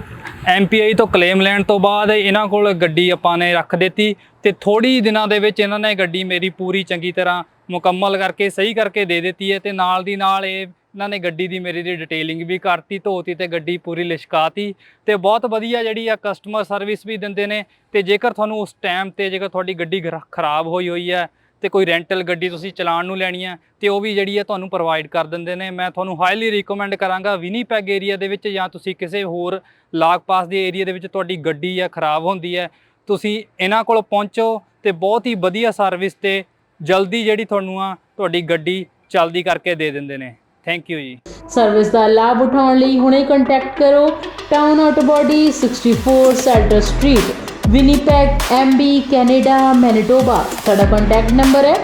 MPI ਤੋਂ ਕਲੇਮ ਲੈਣ ਤੋਂ ਬਾਅਦ ਇਹਨਾਂ ਕੋਲ ਗੱਡੀ ਆਪਾਂ ਨੇ ਰੱਖ ਦਿੱਤੀ ਤੇ ਥੋੜ੍ਹੀ ਦਿਨਾਂ ਦੇ ਵਿੱਚ ਇਹਨਾਂ ਨੇ ਗੱਡੀ ਮੇਰੀ ਪੂਰੀ ਚੰਗੀ ਤਰ੍ਹਾਂ ਮੁਕੰਮਲ ਕਰਕੇ ਸਹੀ ਕਰਕੇ ਦੇ ਦਿੱਤੀ ਹੈ। ਤੇ ਨਾਲ ਦੀ ਨਾਲ ਇਹਨਾਂ ਨੇ ਗੱਡੀ ਦੀ ਮੇਰੀ ਦੀ ਡਿਟੇਲਿੰਗ ਵੀ ਕਰਤੀ, ਧੋਤੀ ਤੇ ਗੱਡੀ ਪੂਰੀ ਲਿਸ਼ਕਾਤੀ ਤੇ ਬਹੁਤ ਵਧੀਆ ਜਿਹੜੀ ਆ ਕਸਟਮਰ ਸਰਵਿਸ ਵੀ ਦਿੰਦੇ ਨੇ। ਤੇ ਜੇਕਰ ਤੁਹਾਨੂੰ ਉਸ ਟਾਈਮ ਤੇ ਜੇਕਰ ਤੁਹਾਡੀ ਗੱਡੀ ਖਰਾਬ ਹੋਈ ਹੈ ਤੇ ਕੋਈ ਰੈਂਟਲ ਗੱਡੀ ਤੁਸੀਂ ਚਲਾਉਣ ਨੂੰ ਲੈਣੀ ਹੈ ਤੇ ਉਹ ਵੀ ਜਿਹੜੀ ਹੈ ਤੁਹਾਨੂੰ ਪ੍ਰੋਵਾਈਡ ਕਰ ਦਿੰਦੇ ਨੇ। ਮੈਂ ਤੁਹਾਨੂੰ ਹਾਈਲੀ ਰਿਕਮੈਂਡ ਕਰਾਂਗਾ ਵਿਨੀਪੈਗ ਏਰੀਆ ਦੇ ਵਿੱਚ ਜਾਂ ਤੁਸੀਂ ਕਿਸੇ ਹੋਰ ਲਾਗ ਪਾਸ ਦੇ ਏਰੀਆ ਦੇ ਵਿੱਚ ਤੁਹਾਡੀ ਗੱਡੀ ਆ ਖਰਾਬ ਹੁੰਦੀ ਹੈ, ਤੁਸੀਂ ਇਹਨਾਂ ਕੋਲ ਪਹੁੰਚੋ ਤੇ ਬਹੁਤ ਹੀ ਵਧੀਆ ਸਰਵਿਸ ਤੇ ਜਲਦੀ ਜਿਹੜੀ ਤੁਹਾਨੂੰ ਆ ਤੁਹਾਡੀ ਗੱਡੀ ਚੱਲਦੀ ਕਰਕੇ ਦੇ ਦਿੰਦੇ ਨੇ। Thank you ji. ਸਰਵਿਸ ਦਾ ਲਾਭ ਉਠਾਉਣ ਲਈ ਹੁਣੇ ਕੰਟੈਕਟ ਕਰੋ town auto body 64 Salter street Winnipeg MB Canada Manitoba. ਸਾਡਾ ਕੰਟੈਕਟ ਨੰਬਰ ਹੈ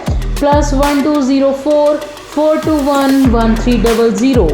+1204 421 1300।